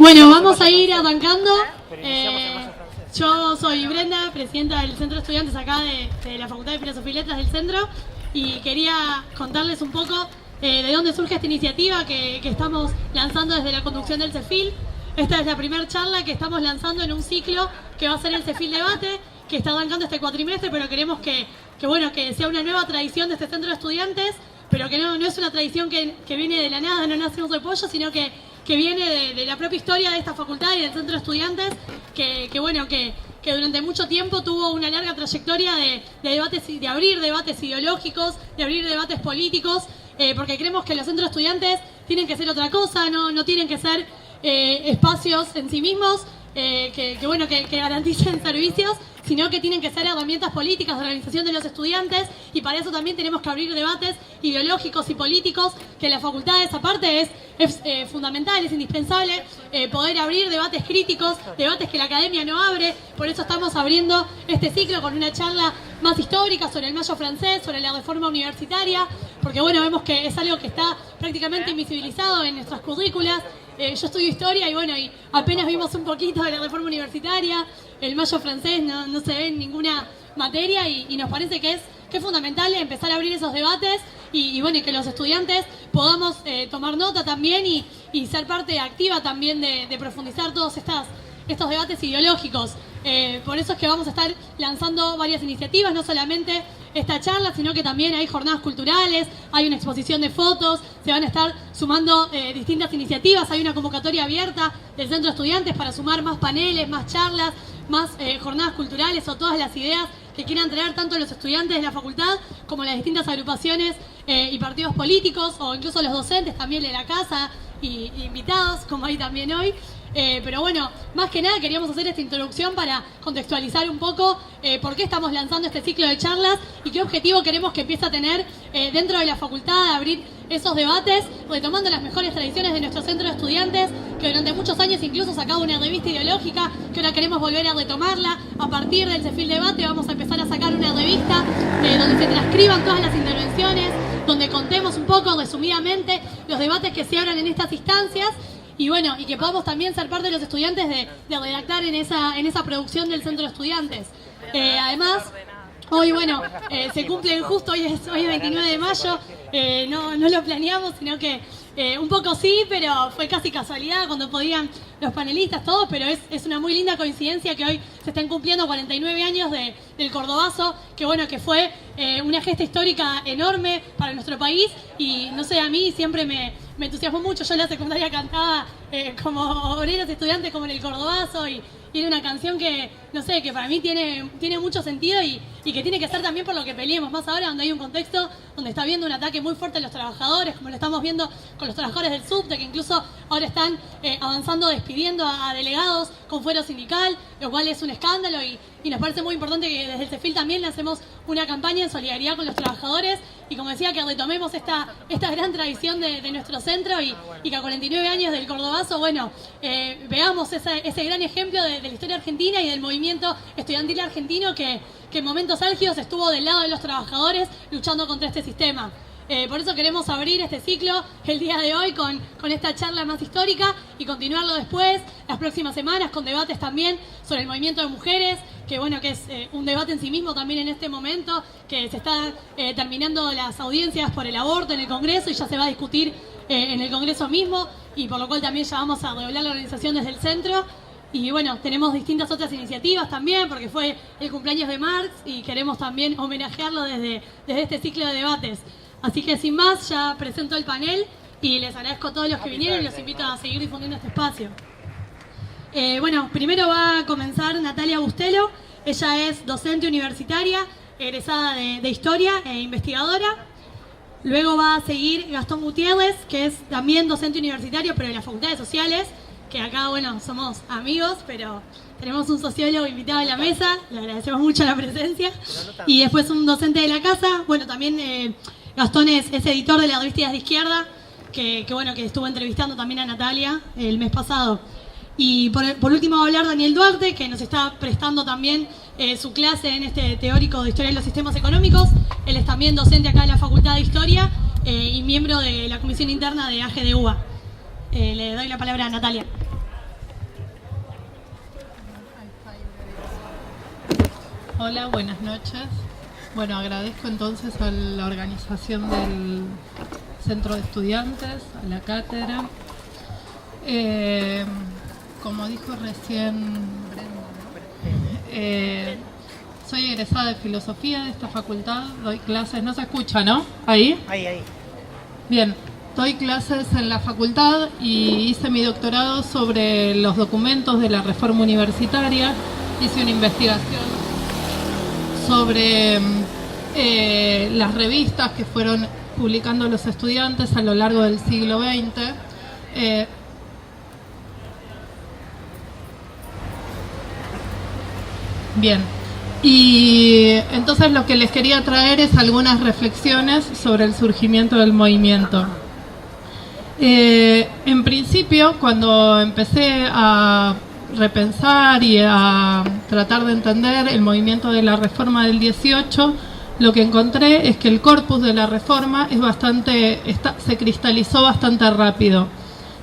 Bueno, vamos a ir arrancando. Yo soy Brenda, presidenta del Centro de Estudiantes acá de la Facultad de Filosofía y Letras del Centro, y quería contarles un poco de dónde surge esta iniciativa que estamos lanzando desde la conducción del CEFIL. Esta es la primera charla que estamos lanzando en un ciclo que va a ser el CEFIL Debate, que está arrancando este cuatrimestre, pero queremos que sea una nueva tradición de este Centro de Estudiantes, pero que no es una tradición que viene de la nada, no nace un repollo, sino que viene de la propia historia de esta facultad y del Centro de Estudiantes, que durante mucho tiempo tuvo una larga trayectoria de debates, de abrir debates ideológicos, de abrir debates políticos, porque creemos que los centros de estudiantes tienen que ser otra cosa, no tienen que ser espacios en sí mismos que garanticen servicios, sino que tienen que ser herramientas políticas de organización de los estudiantes, y para eso también tenemos que abrir debates ideológicos y políticos, que en las facultades aparte es fundamental, es indispensable poder abrir debates críticos, debates que la academia no abre. Por eso estamos abriendo este ciclo con una charla más histórica sobre el Mayo francés, sobre la reforma universitaria, porque vemos que es algo que está prácticamente invisibilizado en nuestras currículas. Yo estudio historia y apenas vimos un poquito de la reforma universitaria. El Mayo francés no se ve en ninguna materia, y nos parece que es fundamental empezar a abrir esos debates y que los estudiantes podamos tomar nota también y ser parte activa también de profundizar todos estos debates ideológicos. Por eso es que vamos a estar lanzando varias iniciativas, no solamente esta charla, sino que también hay jornadas culturales, hay una exposición de fotos, se van a estar sumando distintas iniciativas, hay una convocatoria abierta del Centro de Estudiantes para sumar más paneles, más charlas, más jornadas culturales o todas las ideas que quieran traer tanto los estudiantes de la facultad como las distintas agrupaciones y partidos políticos, o incluso los docentes también de la casa y invitados, como hay también hoy. Pero más que nada queríamos hacer esta introducción para contextualizar un poco por qué estamos lanzando este ciclo de charlas y qué objetivo queremos que empiece a tener dentro de la facultad, de abrir esos debates, retomando las mejores tradiciones de nuestro centro de estudiantes, que durante muchos años incluso sacaba una revista ideológica, que ahora queremos volver a retomarla. A partir del CEFIL Debate vamos a empezar a sacar una revista donde se transcriban todas las intervenciones, donde contemos un poco resumidamente los debates que se abran en estas instancias, y que podamos también ser parte de los estudiantes de redactar en esa producción del Centro de Estudiantes. Además, hoy se cumplen justo, hoy es 29 de mayo, no lo planeamos, sino que un poco sí, pero fue casi casualidad cuando podían los panelistas, todos, pero es una muy linda coincidencia que hoy se estén cumpliendo 49 años del Cordobazo, que fue una gesta histórica enorme para nuestro país, y no sé, a mí siempre me entusiasmó mucho. Yo en la secundaria cantaba como obreros estudiantes como en el Cordobazo, y era una canción que para mí tiene mucho sentido y que tiene que ser también por lo que peleemos más ahora, donde hay un contexto donde está habiendo un ataque muy fuerte a los trabajadores, como lo estamos viendo con los trabajadores del subte, que incluso ahora están avanzando, despidiendo a delegados con fuero sindical, lo cual es un escándalo, y nos parece muy importante que desde el CEFIL también le hacemos una campaña en solidaridad con los trabajadores, y como decía, que retomemos esta gran tradición de nuestro centro, y que a 49 años del Cordobazo, veamos ese gran ejemplo de la historia argentina y del movimiento estudiantil argentino que en momentos álgidos estuvo del lado de los trabajadores luchando contra este sistema. Por eso queremos abrir este ciclo el día de hoy con esta charla más histórica, y continuarlo después, las próximas semanas, con debates también sobre el movimiento de mujeres, que es un debate en sí mismo también en este momento, que se está terminando las audiencias por el aborto en el Congreso, y ya se va a discutir en el Congreso mismo, y por lo cual también ya vamos a redoblar la organización desde el centro. Y tenemos distintas otras iniciativas también, porque fue el cumpleaños de Marx y queremos también homenajearlo desde este ciclo de debates. Así que sin más, ya presento el panel y les agradezco a todos los que vinieron y los invito a seguir difundiendo este espacio. Primero va a comenzar Natalia Bustelo. Ella es docente universitaria, egresada de Historia e investigadora. Luego va a seguir Gastón Gutiérrez, que es también docente universitario, pero de la Facultad de Sociales, que acá, somos amigos, pero tenemos un sociólogo invitado a la mesa, le agradecemos mucho la presencia. Y después un docente de la casa, también Gastón es editor de la revista Ideas de Izquierda, que estuvo entrevistando también a Natalia el mes pasado. Y por último va a hablar Daniel Duarte, que nos está prestando también su clase en este teórico de Historia de los Sistemas Económicos. Él es también docente acá en la Facultad de Historia y miembro de la Comisión Interna de AGDUA. Le doy la palabra a Natalia. Hola, buenas noches. Bueno, agradezco entonces a la organización del Centro de Estudiantes, a la cátedra. Como dijo recién Brenda, soy egresada de Filosofía de esta facultad, doy clases, no se escucha, ¿no? ¿Ahí? Ahí. Bien, doy clases en la facultad y hice mi doctorado sobre los documentos de la reforma universitaria. Hice una investigación sobre las revistas que fueron publicando los estudiantes a lo largo del siglo XX. Bien, y entonces lo que les quería traer es algunas reflexiones sobre el surgimiento del movimiento. En principio, cuando empecé a repensar y a tratar de entender el movimiento de la reforma del 18, lo que encontré es que el corpus de la reforma se cristalizó bastante rápido.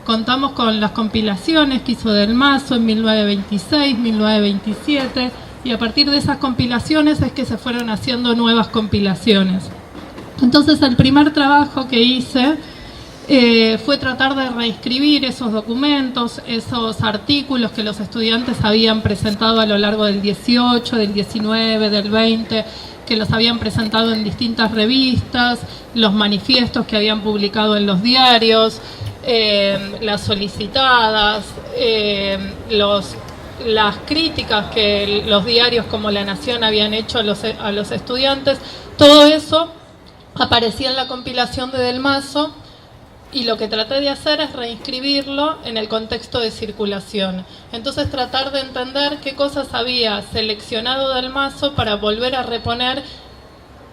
Contamos con las compilaciones que hizo Del Mazo en 1926, 1927, y a partir de esas compilaciones es que se fueron haciendo nuevas compilaciones. Entonces el primer trabajo que hice fue tratar de reescribir esos documentos, esos artículos que los estudiantes habían presentado a lo largo del 18, del 19, del 20, que los habían presentado en distintas revistas, los manifiestos que habían publicado en los diarios, las solicitadas, las críticas que los diarios como La Nación habían hecho a los estudiantes. Todo eso aparecía en la compilación de Del Mazo. Y lo que traté de hacer es reinscribirlo en el contexto de circulación. Entonces tratar de entender qué cosas había seleccionado Del Mazo para volver a reponer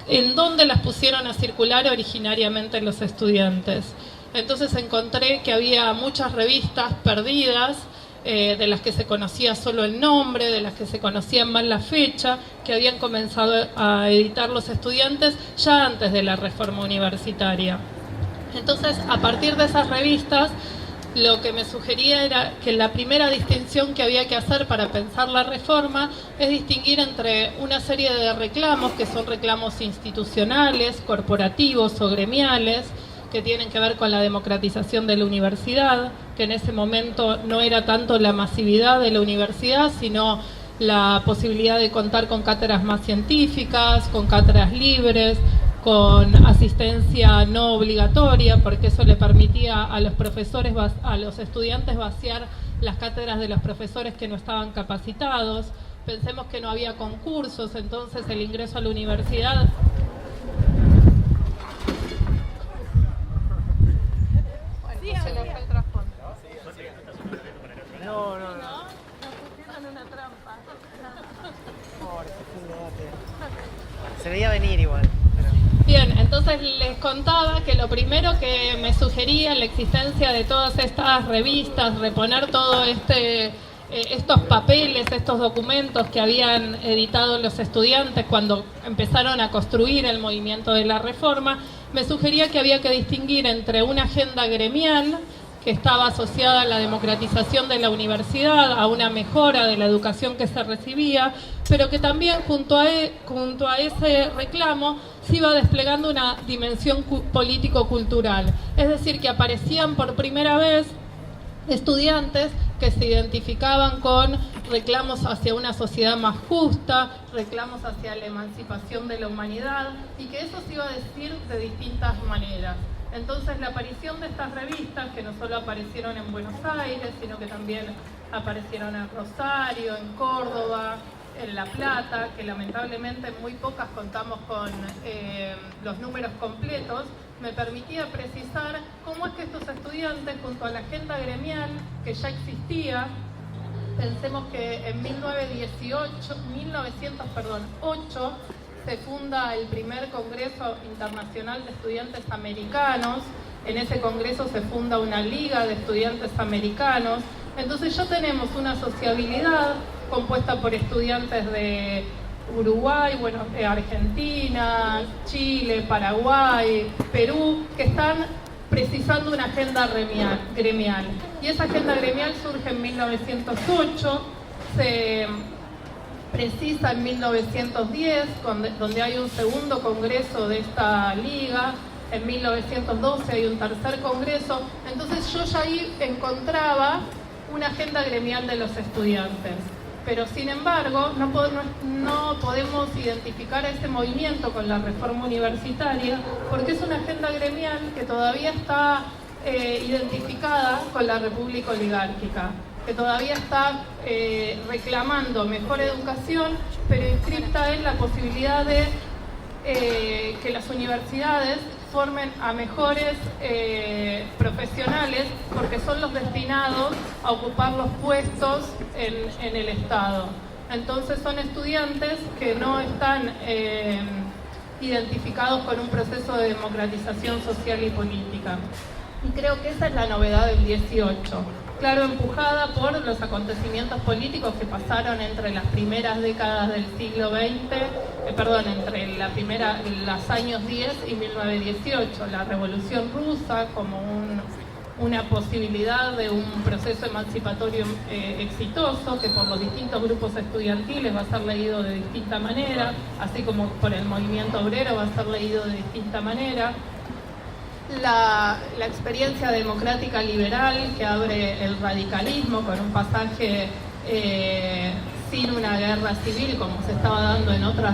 en dónde las pusieron a circular originariamente los estudiantes. Entonces encontré que había muchas revistas perdidas, de las que se conocía solo el nombre, de las que se conocía mal la fecha, que habían comenzado a editar los estudiantes ya antes de la reforma universitaria. Entonces, a partir de esas revistas, lo que me sugería era que la primera distinción que había que hacer para pensar la reforma es distinguir entre una serie de reclamos, que son reclamos institucionales, corporativos o gremiales, que tienen que ver con la democratización de la universidad, que en ese momento no era tanto la masividad de la universidad, sino la posibilidad de contar con cátedras más científicas, con cátedras libres, con asistencia no obligatoria, porque eso le permitía a los profesores, a los estudiantes vaciar las cátedras de los profesores que no estaban capacitados. Pensemos que no había concursos, entonces el ingreso a la universidad se veía venir igual. Bien, entonces les contaba que lo primero que me sugería la existencia de todas estas revistas, reponer todo estos papeles, estos documentos que habían editado los estudiantes cuando empezaron a construir el movimiento de la reforma, me sugería que había que distinguir entre una agenda gremial que estaba asociada a la democratización de la universidad, a una mejora de la educación que se recibía, pero que también junto a ese reclamo se iba desplegando una dimensión político-cultural. Es decir, que aparecían por primera vez estudiantes que se identificaban con reclamos hacia una sociedad más justa, reclamos hacia la emancipación de la humanidad, y que eso se iba a decir de distintas maneras. Entonces la aparición de estas revistas, que no solo aparecieron en Buenos Aires, sino que también aparecieron en Rosario, en Córdoba, en La Plata, que lamentablemente muy pocas contamos con los números completos, me permitía precisar cómo es que estos estudiantes, junto a la agenda gremial que ya existía, pensemos que en 1908 se funda el primer Congreso Internacional de Estudiantes Americanos. En ese congreso se funda una Liga de Estudiantes Americanos. Entonces ya tenemos una sociabilidad compuesta por estudiantes de Uruguay, Argentina, Chile, Paraguay, Perú, que están precisando una agenda gremial. Y esa agenda gremial surge en 1908, se precisa en 1910, donde hay un segundo congreso de esta liga. En 1912 hay un tercer congreso. Entonces yo ya ahí encontraba una agenda gremial de los estudiantes. Pero sin embargo, no podemos identificar a ese movimiento con la reforma universitaria, porque es una agenda gremial que todavía está identificada con la república oligárquica, que todavía está reclamando mejor educación, pero inscripta en la posibilidad de que las universidades formen a mejores profesionales, porque son los destinados a ocupar los puestos en el Estado. Entonces son estudiantes que no están identificados con un proceso de democratización social y política. Y creo que esa es la novedad del 18. Claro, empujada por los acontecimientos políticos que pasaron entre las primeras décadas del siglo XX, entre los años 10 y 1918, la Revolución Rusa como una posibilidad de un proceso emancipatorio exitoso, que por los distintos grupos estudiantiles va a ser leído de distinta manera, así como por el movimiento obrero va a ser leído de distinta manera. La experiencia democrática liberal que abre el radicalismo con un pasaje sin una guerra civil como se estaba dando en otros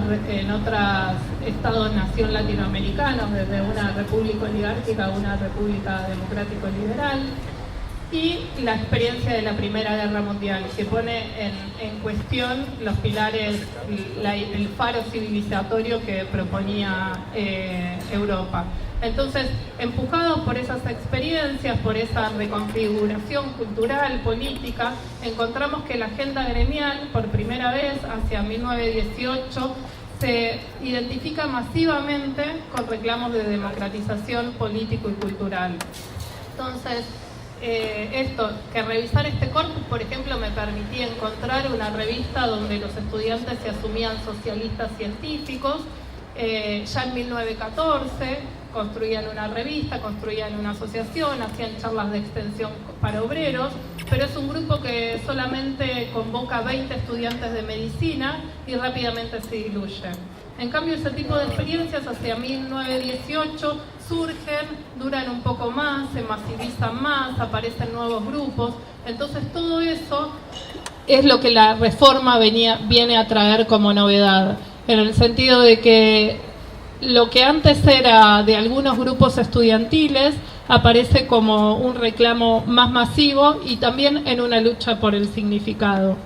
estados-nación latinoamericanos, desde una república oligárquica a una república democrático-liberal, y la experiencia de la Primera Guerra Mundial, que pone en cuestión los pilares, el faro civilizatorio que proponía Europa. Entonces, empujados por esas experiencias, por esa reconfiguración cultural, política, encontramos que la agenda gremial, por primera vez, hacia 1918, se identifica masivamente con reclamos de democratización político y cultural. Entonces, que revisar este corpus, por ejemplo, me permitía encontrar una revista donde los estudiantes se asumían socialistas científicos. Ya en 1914 construían una revista, construían una asociación, hacían charlas de extensión para obreros, pero es un grupo que solamente convoca 20 estudiantes de medicina y rápidamente se diluye. En cambio, ese tipo de experiencias hacia 1918 surgen, duran un poco más, se masivizan más, aparecen nuevos grupos. Entonces todo eso es lo que la reforma viene a traer como novedad, en el sentido de que lo que antes era de algunos grupos estudiantiles aparece como un reclamo más masivo y también en una lucha por el significado.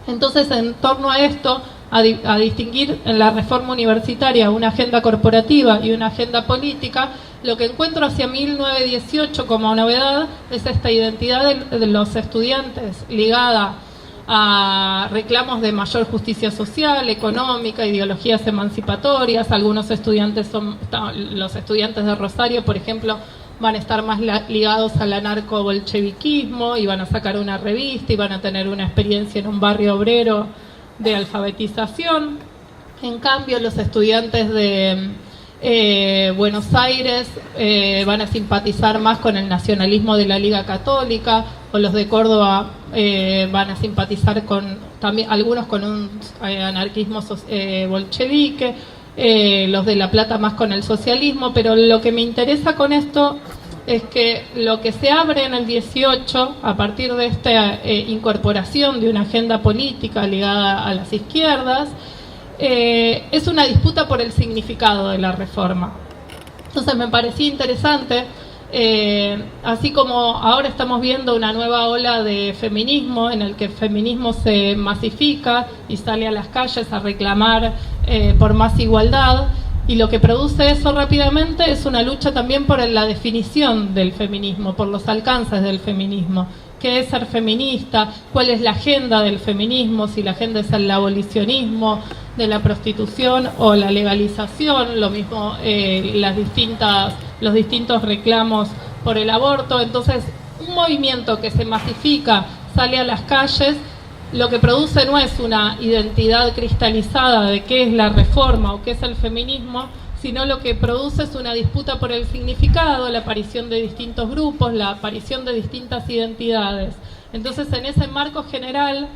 Entonces, en torno a esto, a distinguir en la reforma universitaria una agenda corporativa y una agenda política, lo que encuentro hacia 1918 como novedad es esta identidad de los estudiantes ligada a reclamos de mayor justicia social, económica, ideologías emancipatorias. Algunos estudiantes los estudiantes de Rosario, por ejemplo, van a estar más ligados al anarco-bolcheviquismo y van a sacar una revista y van a tener una experiencia en un barrio obrero de alfabetización. En cambio, los estudiantes de Buenos Aires van a simpatizar más con el nacionalismo de la Liga Católica, o los de Córdoba van a simpatizar también algunos con un anarquismo bolchevique, los de La Plata más con el socialismo. Pero lo que me interesa con esto es que lo que se abre en el 18, a partir de esta incorporación de una agenda política ligada a las izquierdas, es una disputa por el significado de la reforma. Entonces me parecía interesante, así como ahora estamos viendo una nueva ola de feminismo, en el que el feminismo se masifica y sale a las calles a reclamar por más igualdad, y lo que produce eso rápidamente es una lucha también por la definición del feminismo, por los alcances del feminismo. ¿Qué es ser feminista? ¿Cuál es la agenda del feminismo? Si la agenda es el abolicionismo de la prostitución o la legalización, lo mismo los distintos reclamos por el aborto. Entonces, un movimiento que se masifica, sale a las calles, lo que produce no es una identidad cristalizada de qué es la reforma o qué es el feminismo, sino lo que produce es una disputa por el significado, la aparición de distintos grupos, la aparición de distintas identidades. Entonces, en ese marco general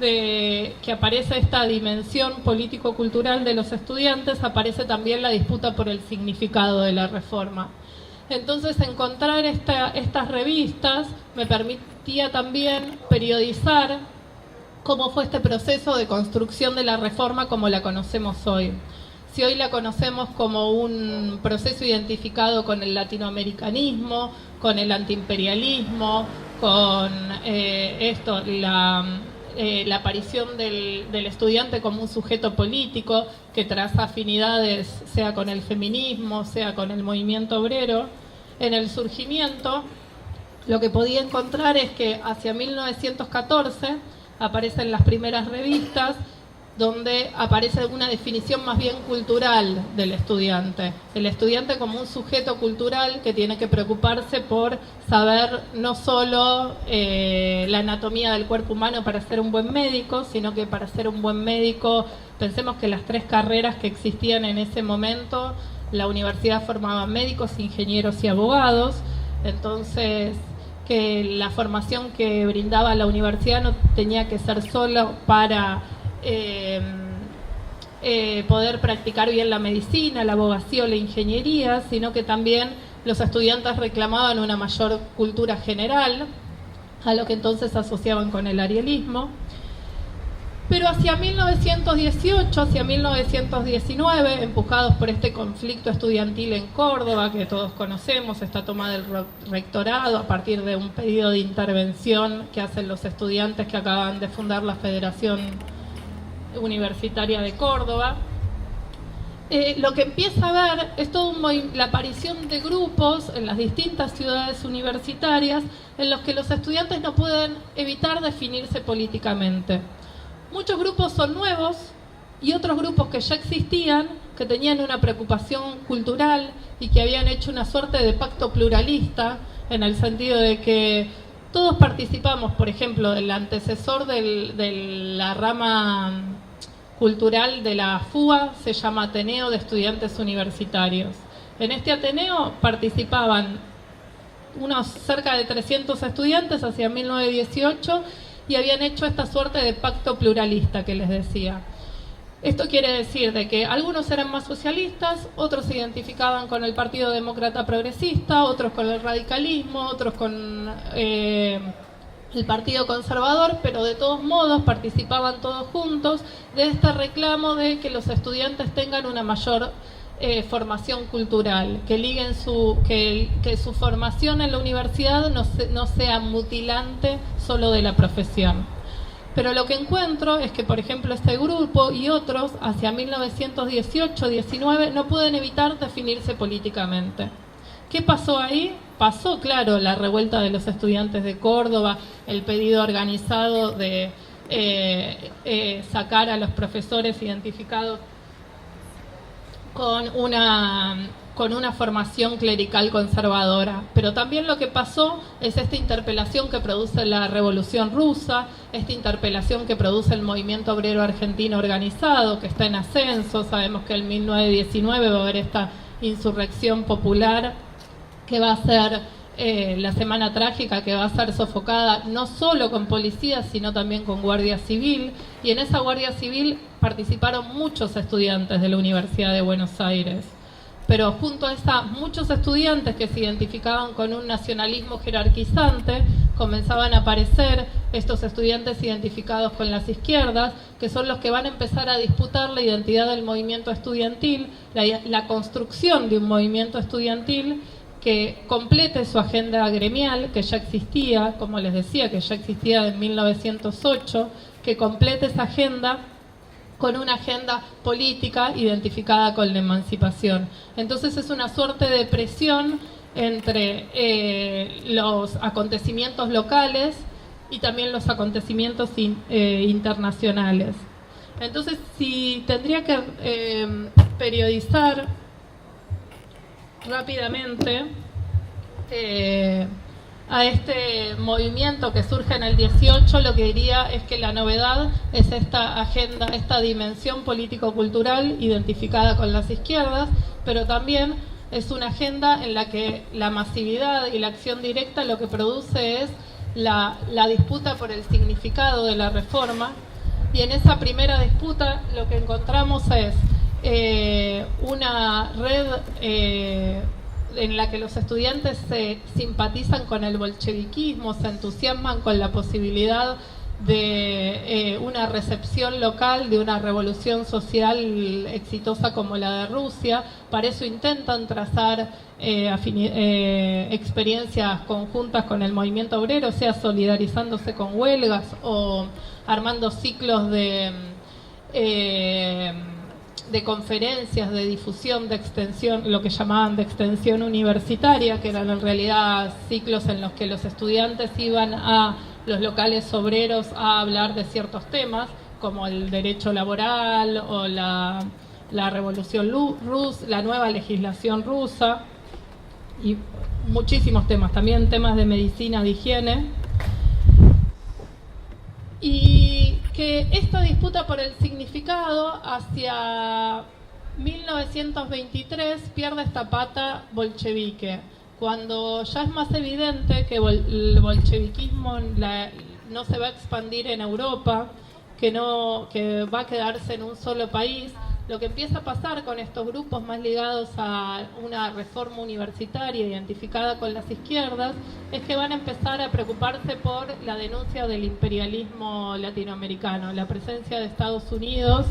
de que aparece esta dimensión político-cultural de los estudiantes, aparece también la disputa por el significado de la reforma. Entonces, encontrar estas revistas me permitía también periodizar cómo fue este proceso de construcción de la reforma como la conocemos hoy. Si hoy la conocemos como un proceso identificado con el latinoamericanismo, con el antiimperialismo, con la aparición del estudiante como un sujeto político que traza afinidades, sea con el feminismo, sea con el movimiento obrero, en el surgimiento, lo que podía encontrar es que hacia 1914 aparecen las primeras revistas donde aparece una definición más bien cultural del estudiante. El estudiante como un sujeto cultural que tiene que preocuparse por saber no solo la anatomía del cuerpo humano para ser un buen médico, sino que para ser un buen médico, pensemos que las 3 carreras que existían en ese momento, la universidad formaba médicos, ingenieros y abogados, entonces que la formación que brindaba la universidad no tenía que ser solo para poder practicar bien la medicina, la abogacía o la ingeniería, sino que también los estudiantes reclamaban una mayor cultura general, a lo que entonces asociaban con el arielismo. Pero hacia 1918, hacia 1919, empujados por este conflicto estudiantil en Córdoba, que todos conocemos, esta toma del rectorado a partir de un pedido de intervención que hacen los estudiantes que acaban de fundar la Federación Universitaria de Córdoba, lo que empieza a ver es la aparición de grupos en las distintas ciudades universitarias en los que los estudiantes no pueden evitar definirse políticamente. Muchos grupos son nuevos y otros grupos que ya existían, que tenían una preocupación cultural y que habían hecho una suerte de pacto pluralista, en el sentido de que todos participamos, por ejemplo, del antecesor de la rama cultural de la FUA, se llama Ateneo de Estudiantes Universitarios. En este Ateneo participaban unos cerca de 300 estudiantes hacia 1918 y habían hecho esta suerte de pacto pluralista que les decía. Esto quiere decir de que algunos eran más socialistas, otros se identificaban con el Partido Demócrata Progresista, otros con el radicalismo, otros con el Partido Conservador, pero de todos modos participaban todos juntos de este reclamo de que los estudiantes tengan una mayor formación cultural, que liguen que su formación en la universidad no sea mutilante solo de la profesión. Pero lo que encuentro es que, por ejemplo, este grupo y otros, hacia 1918-19, no pueden evitar definirse políticamente. ¿Qué pasó ahí? Pasó, claro, la revuelta de los estudiantes de Córdoba, el pedido organizado de sacar a los profesores identificados con una formación clerical conservadora. Pero también lo que pasó es esta interpelación que produce la Revolución Rusa, esta interpelación que produce el movimiento obrero argentino organizado, que está en ascenso. Sabemos que en 1919 va a haber esta insurrección popular que va a ser la Semana Trágica, que va a ser sofocada no solo con policías, sino también con Guardia Civil. Y en esa Guardia Civil participaron muchos estudiantes de la Universidad de Buenos Aires. Pero junto a muchos estudiantes que se identificaban con un nacionalismo jerarquizante, comenzaban a aparecer estos estudiantes identificados con las izquierdas, que son los que van a empezar a disputar la identidad del movimiento estudiantil, la construcción de un movimiento estudiantil que complete su agenda gremial, que ya existía, como les decía, que ya existía en 1908, que complete esa agenda con una agenda política identificada con la emancipación. Entonces es una suerte de presión entre los acontecimientos locales y también los acontecimientos internacionales. Entonces, si tendría que periodizar rápidamente a este movimiento que surge en el 18, lo que diría es que la novedad es esta agenda, esta dimensión político-cultural identificada con las izquierdas, pero también es una agenda en la que la masividad y la acción directa lo que produce es la disputa por el significado de la reforma, Y en esa primera disputa lo que encontramos es una red en la que los estudiantes se simpatizan con el bolcheviquismo, se entusiasman con la posibilidad de una recepción local de una revolución social exitosa como la de Rusia. Para eso intentan trazar experiencias conjuntas con el movimiento obrero, sea solidarizándose con huelgas o armando ciclos de conferencias, de difusión, de extensión, lo que llamaban de extensión universitaria, que eran en realidad ciclos en los que los estudiantes iban a los locales obreros a hablar de ciertos temas, como el derecho laboral o la revolución rusa, la nueva legislación rusa, y muchísimos temas, también temas de medicina, de higiene. Y que esta disputa por el significado hacia 1923 pierde esta pata bolchevique, cuando ya es más evidente que el bolcheviquismo no se va a expandir en Europa, que va a quedarse en un solo país. Lo que empieza a pasar con estos grupos más ligados a una reforma universitaria identificada con las izquierdas es que van a empezar a preocuparse por la denuncia del imperialismo latinoamericano, la presencia de Estados Unidos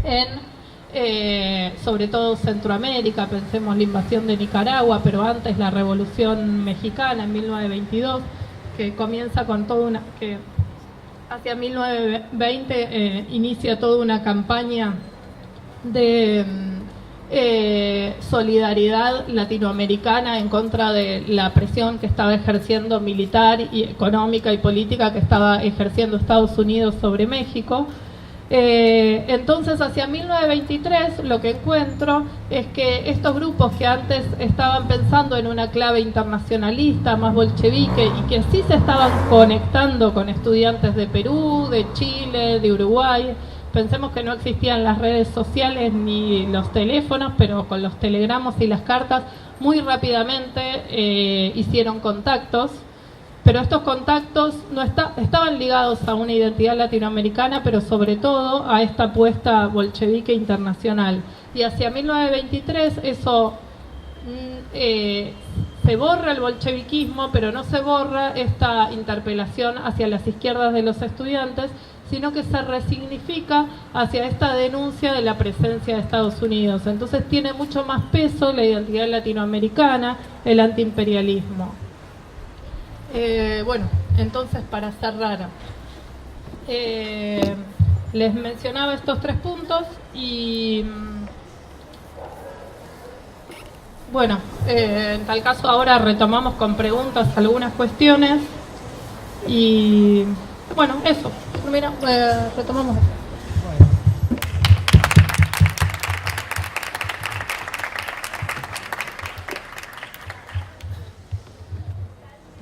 en sobre todo Centroamérica. Pensemos la invasión de Nicaragua, pero antes la Revolución Mexicana en 1922, que comienza con que hacia 1920 inicia toda una campaña de solidaridad latinoamericana en contra de la presión que estaba ejerciendo militar y económica y política que estaba ejerciendo Estados Unidos sobre México. Entonces, hacia 1923 lo que encuentro es que estos grupos que antes estaban pensando en una clave internacionalista, más bolchevique, y que sí se estaban conectando con estudiantes de Perú, de Chile, de Uruguay. Pensemos que no existían las redes sociales ni los teléfonos, pero con los telegramos y las cartas muy rápidamente hicieron contactos. Pero estos contactos no estaban ligados a una identidad latinoamericana, pero sobre todo a esta apuesta bolchevique internacional. Y hacia 1923 eso se borra el bolcheviquismo, pero no se borra esta interpelación hacia las izquierdas de los estudiantes, sino que se resignifica hacia esta denuncia de la presencia de Estados Unidos. Entonces tiene mucho más peso la identidad latinoamericana, el antiimperialismo. Bueno, entonces para cerrar, les mencionaba estos 3 puntos y bueno, en tal caso ahora retomamos con preguntas algunas cuestiones y bueno, eso, mira, retomamos.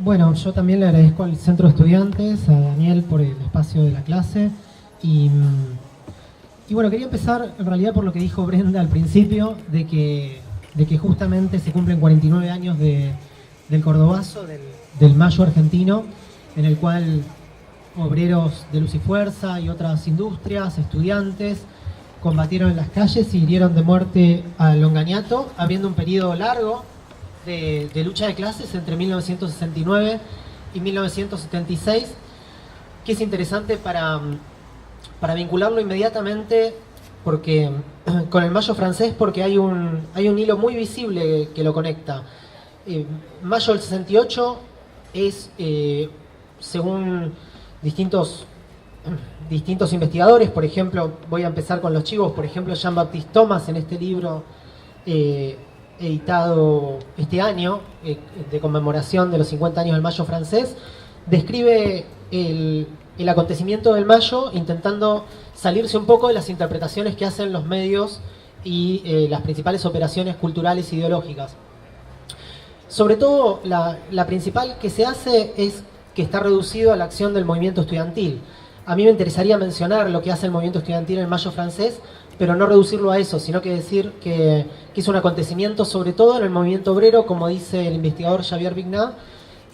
Bueno, yo también le agradezco al Centro de Estudiantes, a Daniel por el espacio de la clase y bueno, quería empezar en realidad por lo que dijo Brenda al principio, de que justamente se cumplen 49 años del Cordobazo, del Mayo argentino, en el cual obreros de Luz y Fuerza y otras industrias, estudiantes, combatieron en las calles y hirieron de muerte a Longaniato, abriendo un periodo largo de lucha de clases entre 1969 y 1976, que es interesante para vincularlo inmediatamente porque con el Mayo francés, porque hay un hilo muy visible que lo conecta. Mayo del 68 es, según distintos investigadores, por ejemplo, voy a empezar con los chivos, por ejemplo, Jean-Baptiste Thomas en este libro editado este año, de conmemoración de los 50 años del Mayo francés, describe el acontecimiento del Mayo intentando salirse un poco de las interpretaciones que hacen los medios y las principales operaciones culturales e ideológicas. Sobre todo, la principal que se hace es que está reducido a la acción del movimiento estudiantil. A mí me interesaría mencionar lo que hace el movimiento estudiantil en el Mayo francés, pero no reducirlo a eso, sino que decir que es un acontecimiento sobre todo en el movimiento obrero, como dice el investigador Xavier Vignat,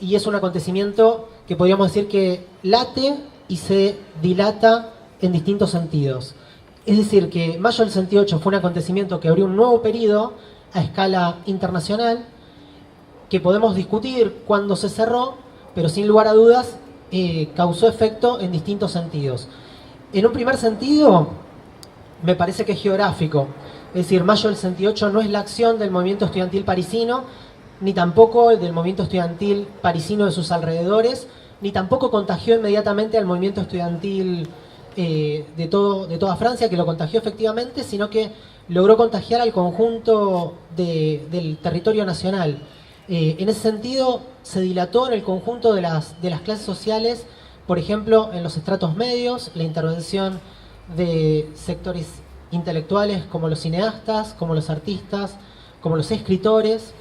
y es un acontecimiento que podríamos decir que late y se dilata en distintos sentidos. Es decir, que Mayo del 68 fue un acontecimiento que abrió un nuevo periodo a escala internacional, que podemos discutir cuándo se cerró, pero sin lugar a dudas causó efecto en distintos sentidos. En un primer sentido, me parece que es geográfico. Es decir, Mayo del 68 no es la acción del movimiento estudiantil parisino, ni tampoco del movimiento estudiantil parisino de sus alrededores, ni tampoco contagió inmediatamente al movimiento estudiantil de toda Francia, que lo contagió efectivamente, sino que logró contagiar al conjunto del territorio nacional. En ese sentido, se dilató en el conjunto de las clases sociales, por ejemplo, en los estratos medios, la intervención de sectores intelectuales como los cineastas, como los artistas, como los escritores,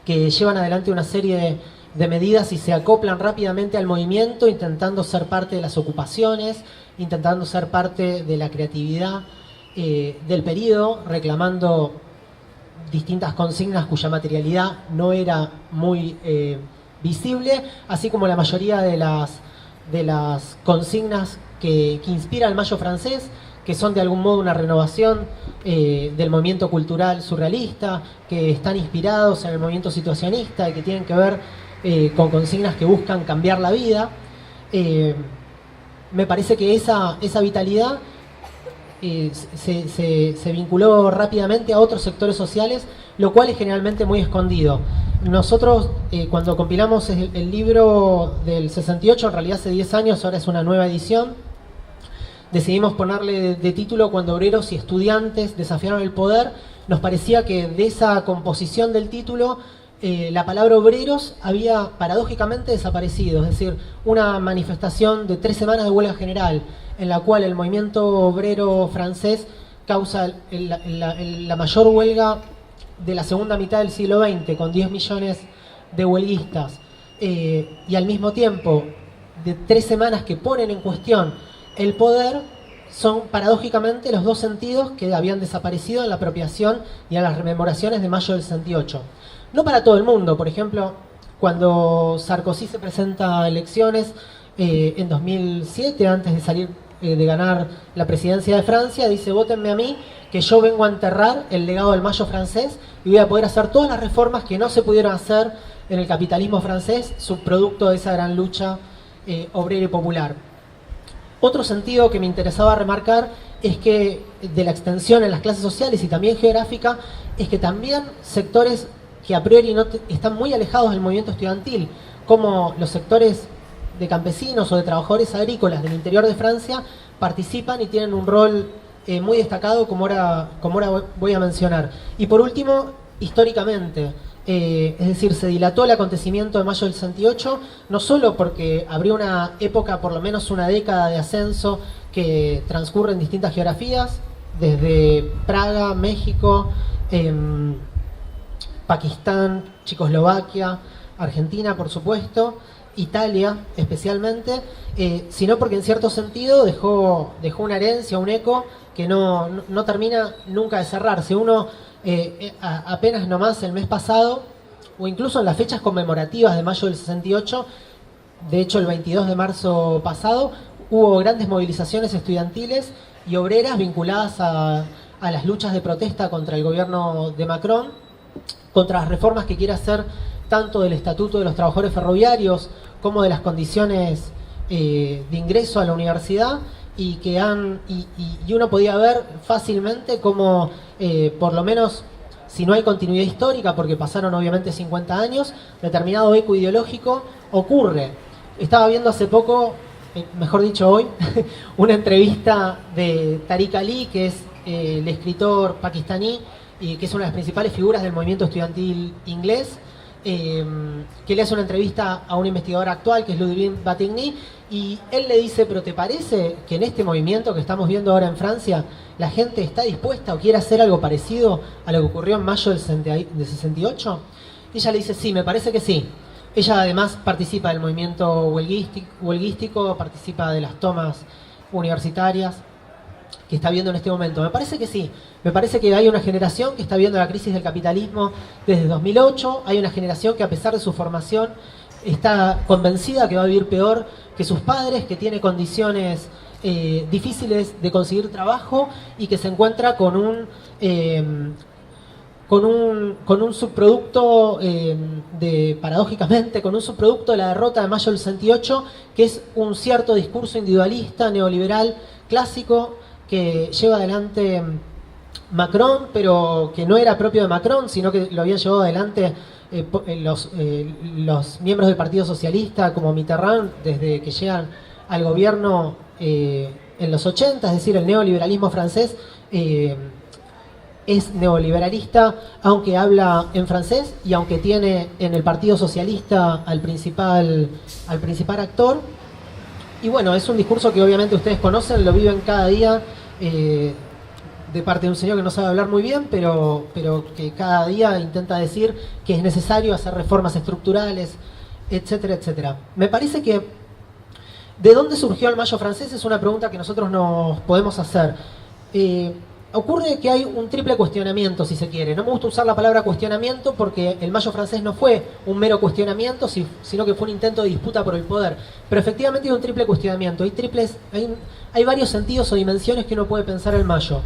que llevan adelante una serie de medidas y se acoplan rápidamente al movimiento, intentando ser parte de las ocupaciones, intentando ser parte de la creatividad del periodo, reclamando distintas consignas cuya materialidad no era muy visible, así como la mayoría de las consignas que inspira el Mayo francés, que son de algún modo una renovación del movimiento cultural surrealista, que están inspirados en el movimiento situacionista y que tienen que ver con consignas que buscan cambiar la vida. Me parece que esa vitalidad se vinculó rápidamente a otros sectores sociales, lo cual es generalmente muy escondido. Nosotros, cuando compilamos el libro del 68, en realidad hace 10 años, ahora es una nueva edición, decidimos ponerle de título Cuando obreros y estudiantes desafiaron el poder. Nos parecía que de esa composición del título la palabra obreros había paradójicamente desaparecido, es decir, una manifestación de 3 semanas de huelga general en la cual el movimiento obrero francés causa la mayor huelga de la segunda mitad del siglo XX, con 10 millones de huelguistas, y al mismo tiempo de 3 semanas que ponen en cuestión el poder, son paradójicamente los dos sentidos que habían desaparecido en la apropiación y en las rememoraciones de Mayo del 68. No para todo el mundo. Por ejemplo, cuando Sarkozy se presenta a elecciones en 2007, antes de salir de ganar la presidencia de Francia, dice: vótenme a mí, que yo vengo a enterrar el legado del Mayo francés y voy a poder hacer todas las reformas que no se pudieron hacer en el capitalismo francés, subproducto de esa gran lucha obrera y popular. Otro sentido que me interesaba remarcar es que de la extensión en las clases sociales y también geográfica, es que también sectores que a priori están muy alejados del movimiento estudiantil, como los sectores de campesinos o de trabajadores agrícolas del interior de Francia, participan y tienen un rol muy destacado, como ahora voy a mencionar. Y por último, históricamente, es decir, se dilató el acontecimiento de Mayo del 68, no solo porque abrió una época, por lo menos una década de ascenso, que transcurre en distintas geografías, desde Praga, México, Pakistán, Checoslovaquia, Argentina, por supuesto, Italia especialmente, sino porque en cierto sentido dejó una herencia, un eco que no termina nunca de cerrarse. Uno apenas nomás el mes pasado, o incluso en las fechas conmemorativas de Mayo del 68, de hecho el 22 de marzo pasado, hubo grandes movilizaciones estudiantiles y obreras vinculadas a las luchas de protesta contra el gobierno de Macron, contra las reformas que quiere hacer tanto del Estatuto de los Trabajadores Ferroviarios como de las condiciones de ingreso a la universidad, y uno podía ver fácilmente cómo, por lo menos, si no hay continuidad histórica, porque pasaron obviamente 50 años, determinado eco ideológico ocurre. Estaba viendo hace poco, mejor dicho hoy, una entrevista de Tariq Ali, que es el escritor pakistaní y que es una de las principales figuras del movimiento estudiantil inglés, que le hace una entrevista a un investigador actual, que es Ludwig Batigny, y él le dice: ¿pero te parece que en este movimiento que estamos viendo ahora en Francia, la gente está dispuesta o quiere hacer algo parecido a lo que ocurrió en mayo del 68? Y ella le dice: sí, me parece que sí. Ella además participa del movimiento huelguístico, participa de las tomas universitarias que está viendo en este momento. Me parece que sí. Me parece que hay una generación que está viendo la crisis del capitalismo desde 2008. Hay una generación que, a pesar de su formación, está convencida que va a vivir peor que sus padres, que tiene condiciones difíciles de conseguir trabajo y que se encuentra con un subproducto, paradójicamente, con un subproducto de la derrota de mayo del 68, que es un cierto discurso individualista, neoliberal, clásico, que lleva adelante Macron, pero que no era propio de Macron, sino que lo habían llevado adelante los miembros del Partido Socialista, como Mitterrand, desde que llegan al gobierno en los 80, es decir, el neoliberalismo francés es neoliberalista, aunque habla en francés y aunque tiene en el Partido Socialista al principal actor. Y bueno, es un discurso que obviamente ustedes conocen, lo viven cada día, de parte de un señor que no sabe hablar muy bien, pero que cada día intenta decir que es necesario hacer reformas estructurales, etcétera, etcétera. Me parece que ¿de dónde surgió el mayo francés? Es una pregunta que nosotros nos podemos hacer. Ocurre que hay un triple cuestionamiento, si se quiere. No me gusta usar la palabra cuestionamiento porque el mayo francés no fue un mero cuestionamiento, sino que fue un intento de disputa por el poder. Pero efectivamente hay un triple cuestionamiento. Hay varios sentidos o dimensiones que uno puede pensar el mayo.